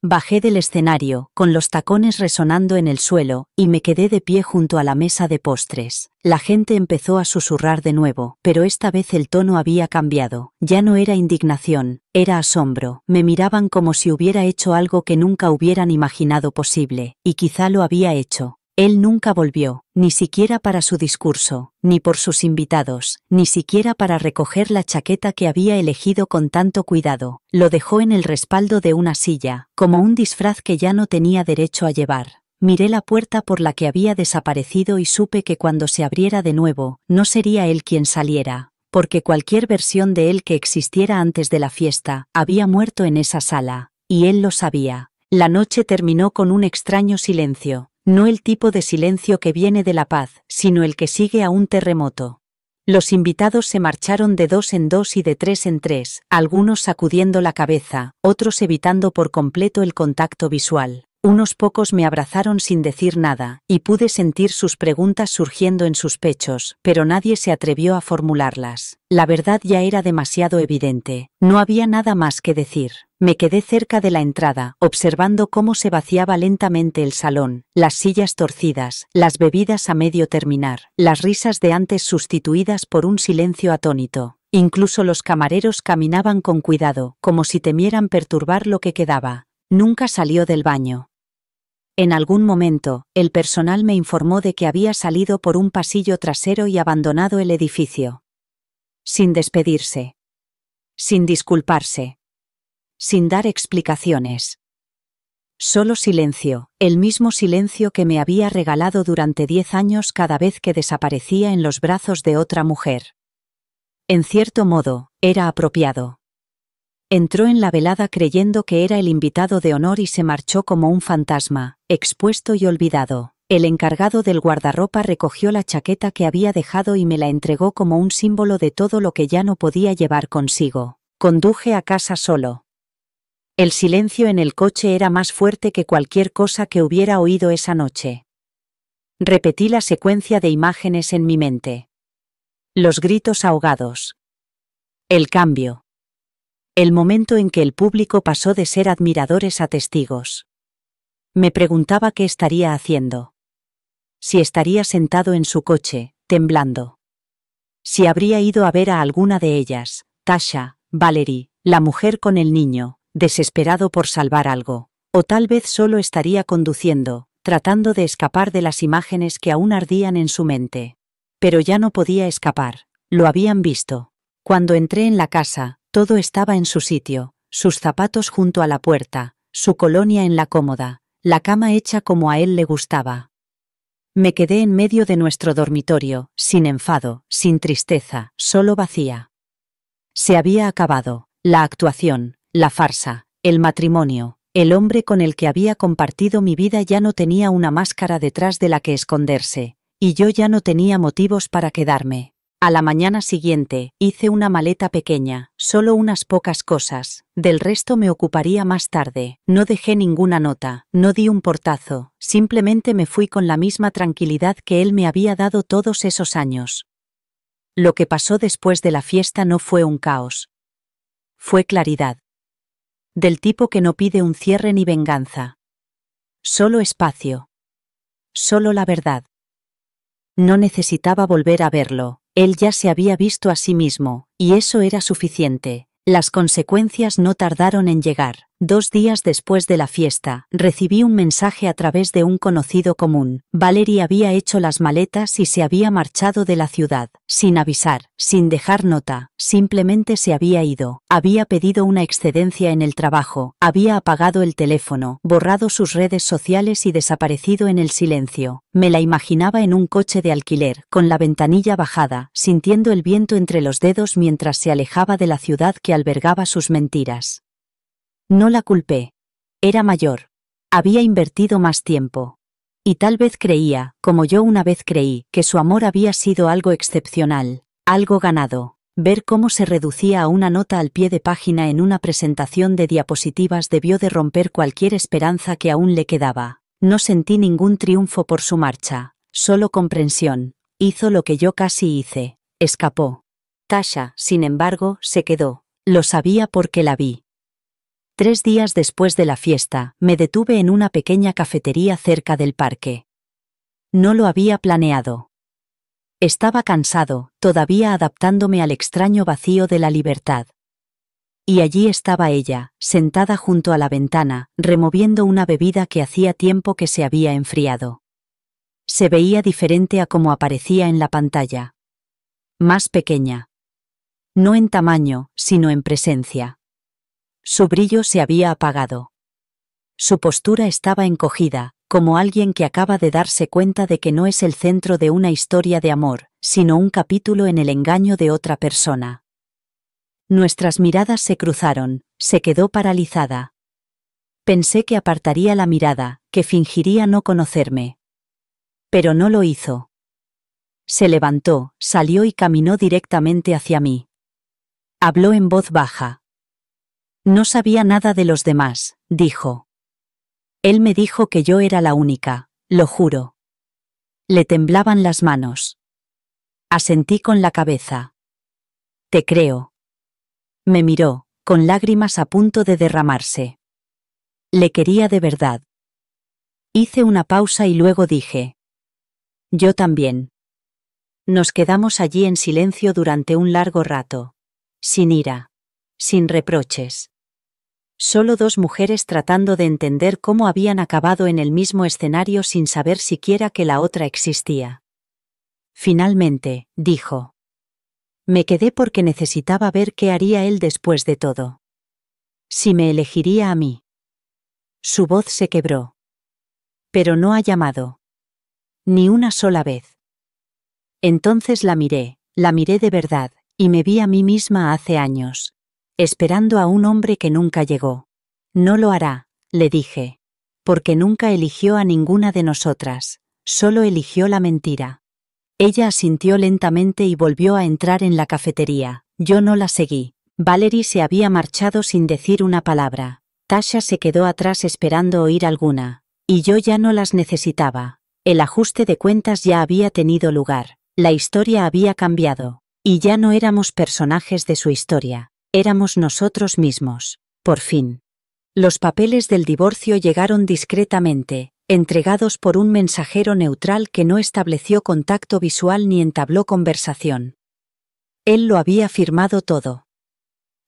Bajé del escenario, con los tacones resonando en el suelo, y me quedé de pie junto a la mesa de postres. La gente empezó a susurrar de nuevo, pero esta vez el tono había cambiado. Ya no era indignación, era asombro. Me miraban como si hubiera hecho algo que nunca hubieran imaginado posible, y quizá lo había hecho. Él nunca volvió, ni siquiera para su discurso, ni por sus invitados, ni siquiera para recoger la chaqueta que había elegido con tanto cuidado. Lo dejó en el respaldo de una silla, como un disfraz que ya no tenía derecho a llevar. Miré la puerta por la que había desaparecido y supe que cuando se abriera de nuevo, no sería él quien saliera, porque cualquier versión de él que existiera antes de la fiesta, había muerto en esa sala, y él lo sabía. La noche terminó con un extraño silencio. No el tipo de silencio que viene de la paz, sino el que sigue a un terremoto. Los invitados se marcharon de 2 en 2 y de 3 en 3, algunos sacudiendo la cabeza, otros evitando por completo el contacto visual. Unos pocos me abrazaron sin decir nada, y pude sentir sus preguntas surgiendo en sus pechos, pero nadie se atrevió a formularlas. La verdad ya era demasiado evidente, no había nada más que decir. Me quedé cerca de la entrada, observando cómo se vaciaba lentamente el salón, las sillas torcidas, las bebidas a medio terminar, las risas de antes sustituidas por un silencio atónito. Incluso los camareros caminaban con cuidado, como si temieran perturbar lo que quedaba. Nunca salió del baño. En algún momento, el personal me informó de que había salido por un pasillo trasero y abandonado el edificio. Sin despedirse. Sin disculparse. Sin dar explicaciones. Solo silencio, el mismo silencio que me había regalado durante 10 años cada vez que desaparecía en los brazos de otra mujer. En cierto modo, era apropiado. Entró en la velada creyendo que era el invitado de honor y se marchó como un fantasma, expuesto y olvidado. El encargado del guardarropa recogió la chaqueta que había dejado y me la entregó como un símbolo de todo lo que ya no podía llevar consigo. Conduje a casa solo. El silencio en el coche era más fuerte que cualquier cosa que hubiera oído esa noche. Repetí la secuencia de imágenes en mi mente. Los gritos ahogados. El cambio. El momento en que el público pasó de ser admiradores a testigos. Me preguntaba qué estaría haciendo. Si estaría sentado en su coche, temblando. Si habría ido a ver a alguna de ellas, Tasha, Valerie, la mujer con el niño, desesperado por salvar algo. O tal vez solo estaría conduciendo, tratando de escapar de las imágenes que aún ardían en su mente. Pero ya no podía escapar. Lo habían visto. Cuando entré en la casa, todo estaba en su sitio. sus zapatos junto a la puerta, su colonia en la cómoda, la cama hecha como a él le gustaba. Me quedé en medio de nuestro dormitorio, sin enfado, sin tristeza, solo vacía. Se había acabado, la actuación, la farsa, el matrimonio, el hombre con el que había compartido mi vida ya no tenía una máscara detrás de la que esconderse, y yo ya no tenía motivos para quedarme. A la mañana siguiente, hice una maleta pequeña, solo unas pocas cosas, del resto me ocuparía más tarde. No dejé ninguna nota, no di un portazo, simplemente me fui con la misma tranquilidad que él me había dado todos esos años. Lo que pasó después de la fiesta no fue un caos. Fue claridad. Del tipo que no pide un cierre ni venganza. Solo espacio. Solo la verdad. No necesitaba volver a verlo. Él ya se había visto a sí mismo, y eso era suficiente. Las consecuencias no tardaron en llegar. 2 días después de la fiesta, recibí un mensaje a través de un conocido común. Valerie había hecho las maletas y se había marchado de la ciudad, sin avisar, sin dejar nota, simplemente se había ido. Había pedido una excedencia en el trabajo, había apagado el teléfono, borrado sus redes sociales y desaparecido en el silencio. Me la imaginaba en un coche de alquiler, con la ventanilla bajada, sintiendo el viento entre los dedos mientras se alejaba de la ciudad que albergaba sus mentiras. No la culpé. Era mayor. Había invertido más tiempo. Y tal vez creía, como yo una vez creí, que su amor había sido algo excepcional, algo ganado. Ver cómo se reducía a una nota al pie de página en una presentación de diapositivas debió de romper cualquier esperanza que aún le quedaba. No sentí ningún triunfo por su marcha, solo comprensión. Hizo lo que yo casi hice. Escapó. Tasha, sin embargo, se quedó. Lo sabía porque la vi. 3 días después de la fiesta, me detuve en una pequeña cafetería cerca del parque. No lo había planeado. Estaba cansado, todavía adaptándome al extraño vacío de la libertad. Y allí estaba ella, sentada junto a la ventana, removiendo una bebida que hacía tiempo que se había enfriado. Se veía diferente a como aparecía en la pantalla. Más pequeña. No en tamaño, sino en presencia. Su brillo se había apagado. Su postura estaba encogida, como alguien que acaba de darse cuenta de que no es el centro de una historia de amor, sino un capítulo en el engaño de otra persona. Nuestras miradas se cruzaron, se quedó paralizada. Pensé que apartaría la mirada, que fingiría no conocerme. Pero no lo hizo. Se levantó, salió y caminó directamente hacia mí. Habló en voz baja. No sabía nada de los demás, dijo. Él me dijo que yo era la única, lo juro. Le temblaban las manos. Asentí con la cabeza. Te creo. Me miró, con lágrimas a punto de derramarse. Le quería de verdad. Hice una pausa y luego dije. Yo también. Nos quedamos allí en silencio durante un largo rato. Sin ira. Sin reproches. Solo 2 mujeres tratando de entender cómo habían acabado en el mismo escenario sin saber siquiera que la otra existía. Finalmente, dijo. Me quedé porque necesitaba ver qué haría él después de todo. Si me elegiría a mí. Su voz se quebró. Pero no ha llamado. Ni una sola vez. Entonces la miré de verdad, y me vi a mí misma hace años. Esperando a un hombre que nunca llegó. No lo hará, le dije. Porque nunca eligió a ninguna de nosotras, solo eligió la mentira. Ella asintió lentamente y volvió a entrar en la cafetería. Yo no la seguí. Valerie se había marchado sin decir una palabra. Tasha se quedó atrás esperando oír alguna. Y yo ya no las necesitaba. El ajuste de cuentas ya había tenido lugar. La historia había cambiado. Y ya no éramos personajes de su historia. Éramos nosotros mismos, por fin. Los papeles del divorcio llegaron discretamente, entregados por un mensajero neutral que no estableció contacto visual ni entabló conversación. Él lo había firmado todo.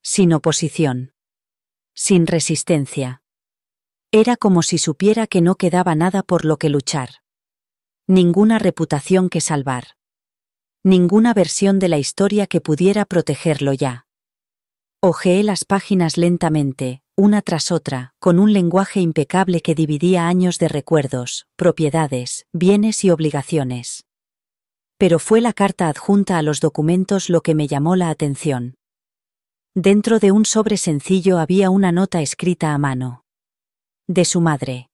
Sin oposición. Sin resistencia. Era como si supiera que no quedaba nada por lo que luchar. Ninguna reputación que salvar. Ninguna versión de la historia que pudiera protegerlo ya. Hojeé las páginas lentamente, una tras otra, con un lenguaje impecable que dividía años de recuerdos, propiedades, bienes y obligaciones. Pero fue la carta adjunta a los documentos lo que me llamó la atención. Dentro de un sobre sencillo había una nota escrita a mano. De su madre.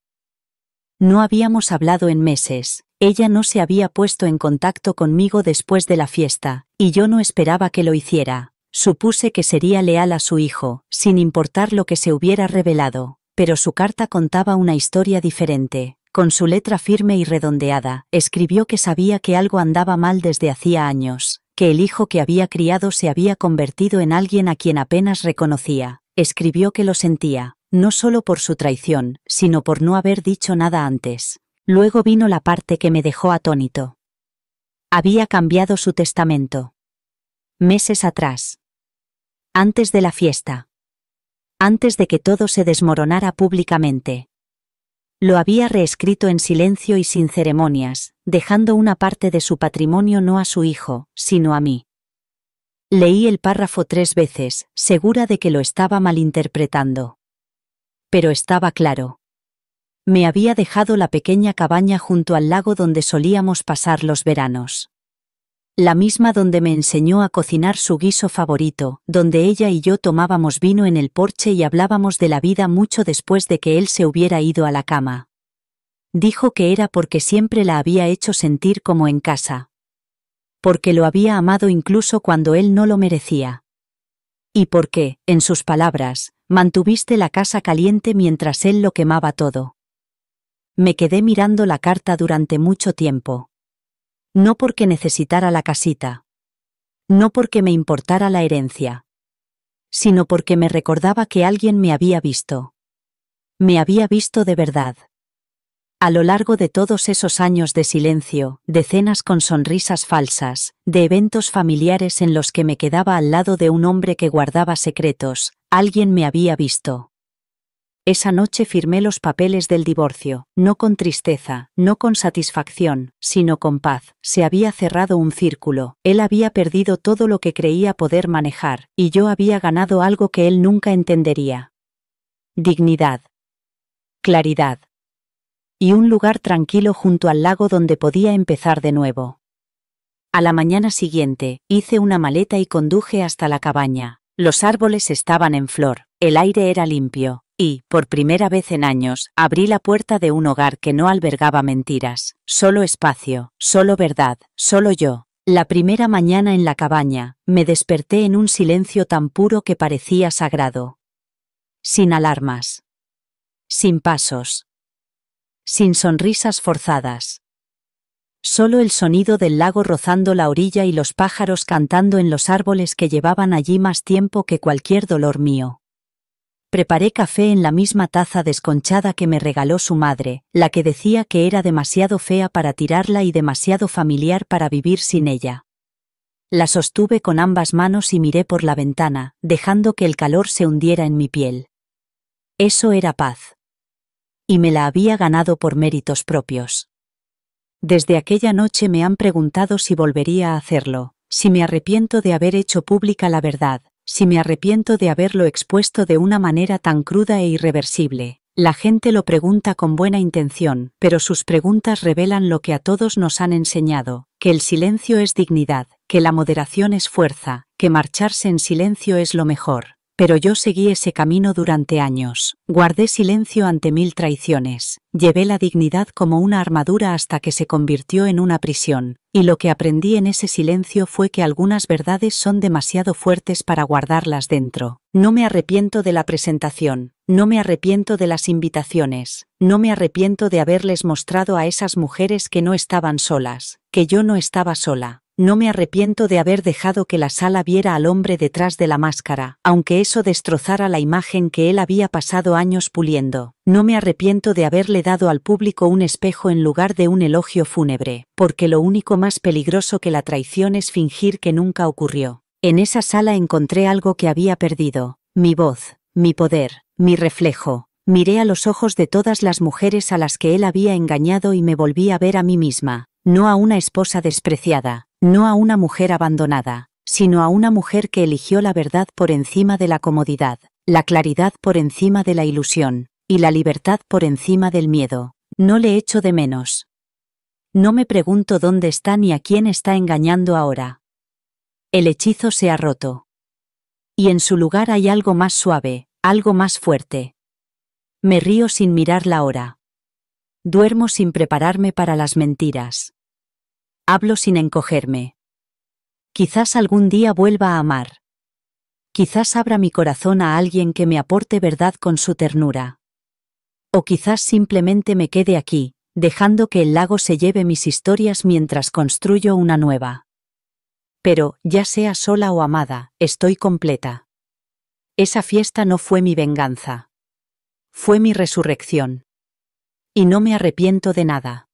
No habíamos hablado en meses, ella no se había puesto en contacto conmigo después de la fiesta, y yo no esperaba que lo hiciera. Supuse que sería leal a su hijo, sin importar lo que se hubiera revelado, pero su carta contaba una historia diferente. Con su letra firme y redondeada, escribió que sabía que algo andaba mal desde hacía años, que el hijo que había criado se había convertido en alguien a quien apenas reconocía. Escribió que lo sentía, no solo por su traición, sino por no haber dicho nada antes. Luego vino la parte que me dejó atónito. Había cambiado su testamento. Meses atrás. Antes de la fiesta. Antes de que todo se desmoronara públicamente. Lo había reescrito en silencio y sin ceremonias, dejando una parte de su patrimonio no a su hijo, sino a mí. Leí el párrafo 3 veces, segura de que lo estaba malinterpretando. Pero estaba claro. Me había dejado la pequeña cabaña junto al lago donde solíamos pasar los veranos. La misma donde me enseñó a cocinar su guiso favorito, donde ella y yo tomábamos vino en el porche y hablábamos de la vida mucho después de que él se hubiera ido a la cama. Dijo que era porque siempre la había hecho sentir como en casa. Porque lo había amado incluso cuando él no lo merecía. Y porque, en sus palabras, mantuviste la casa caliente mientras él lo quemaba todo. Me quedé mirando la carta durante mucho tiempo. No porque necesitara la casita. No porque me importara la herencia. Sino porque me recordaba que alguien me había visto. Me había visto de verdad. A lo largo de todos esos años de silencio, de cenas con sonrisas falsas, de eventos familiares en los que me quedaba al lado de un hombre que guardaba secretos, alguien me había visto. Esa noche firmé los papeles del divorcio, no con tristeza, no con satisfacción, sino con paz. Se había cerrado un círculo, él había perdido todo lo que creía poder manejar, y yo había ganado algo que él nunca entendería. Dignidad. Claridad. Y un lugar tranquilo junto al lago donde podía empezar de nuevo. A la mañana siguiente, hice una maleta y conduje hasta la cabaña. Los árboles estaban en flor, el aire era limpio. Y, por primera vez en años, abrí la puerta de un hogar que no albergaba mentiras, solo espacio, solo verdad, solo yo. La primera mañana en la cabaña, me desperté en un silencio tan puro que parecía sagrado. Sin alarmas. Sin pasos. Sin sonrisas forzadas. Solo el sonido del lago rozando la orilla y los pájaros cantando en los árboles que llevaban allí más tiempo que cualquier dolor mío. Preparé café en la misma taza desconchada que me regaló su madre, la que decía que era demasiado fea para tirarla y demasiado familiar para vivir sin ella. La sostuve con ambas manos y miré por la ventana, dejando que el calor se hundiera en mi piel. Eso era paz. Y me la había ganado por méritos propios. Desde aquella noche me han preguntado si volvería a hacerlo, si me arrepiento de haber hecho pública la verdad. Si me arrepiento de haberlo expuesto de una manera tan cruda e irreversible. La gente lo pregunta con buena intención, pero sus preguntas revelan lo que a todos nos han enseñado, que el silencio es dignidad, que la moderación es fuerza, que marcharse en silencio es lo mejor. Pero yo seguí ese camino durante años, guardé silencio ante 1000 traiciones, llevé la dignidad como una armadura hasta que se convirtió en una prisión, y lo que aprendí en ese silencio fue que algunas verdades son demasiado fuertes para guardarlas dentro. No me arrepiento de la presentación, no me arrepiento de las invitaciones, no me arrepiento de haberles mostrado a esas mujeres que no estaban solas, que yo no estaba sola. No me arrepiento de haber dejado que la sala viera al hombre detrás de la máscara, aunque eso destrozara la imagen que él había pasado años puliendo. No me arrepiento de haberle dado al público un espejo en lugar de un elogio fúnebre, porque lo único más peligroso que la traición es fingir que nunca ocurrió. En esa sala encontré algo que había perdido, mi voz, mi poder, mi reflejo. Miré a los ojos de todas las mujeres a las que él había engañado y me volví a ver a mí misma, no a una esposa despreciada. No a una mujer abandonada, sino a una mujer que eligió la verdad por encima de la comodidad, la claridad por encima de la ilusión, y la libertad por encima del miedo. No le echo de menos. No me pregunto dónde está ni a quién está engañando ahora. El hechizo se ha roto. Y en su lugar hay algo más suave, algo más fuerte. Me río sin mirar la hora. Duermo sin prepararme para las mentiras. Hablo sin encogerme. Quizás algún día vuelva a amar. Quizás abra mi corazón a alguien que me aporte verdad con su ternura. O quizás simplemente me quede aquí, dejando que el lago se lleve mis historias mientras construyo una nueva. Pero, ya sea sola o amada, estoy completa. Esa fiesta no fue mi venganza. Fue mi resurrección. Y no me arrepiento de nada.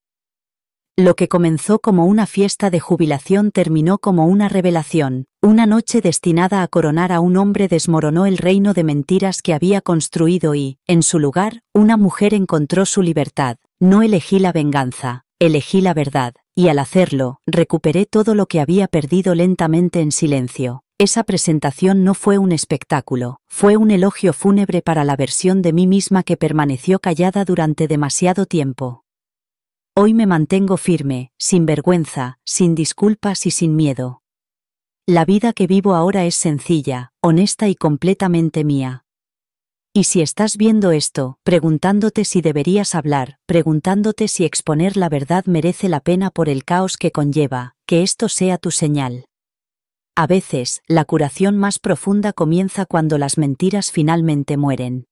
Lo que comenzó como una fiesta de jubilación terminó como una revelación. Una noche destinada a coronar a un hombre desmoronó el reino de mentiras que había construido y, en su lugar, una mujer encontró su libertad. No elegí la venganza, elegí la verdad, y al hacerlo, recuperé todo lo que había perdido lentamente en silencio. Esa presentación no fue un espectáculo, fue un elogio fúnebre para la versión de mí misma que permaneció callada durante demasiado tiempo. Hoy me mantengo firme, sin vergüenza, sin disculpas y sin miedo. La vida que vivo ahora es sencilla, honesta y completamente mía. Y si estás viendo esto, preguntándote si deberías hablar, preguntándote si exponer la verdad merece la pena por el caos que conlleva, que esto sea tu señal. A veces, la curación más profunda comienza cuando las mentiras finalmente mueren.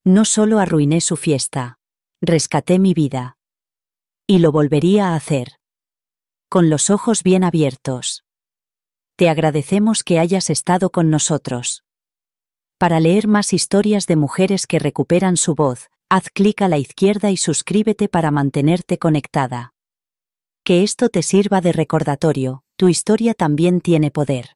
No solo arruiné su fiesta, rescaté mi vida. Y lo volvería a hacer. Con los ojos bien abiertos. Te agradecemos que hayas estado con nosotros. Para leer más historias de mujeres que recuperan su voz, haz clic a la izquierda y suscríbete para mantenerte conectada. Que esto te sirva de recordatorio, tu historia también tiene poder.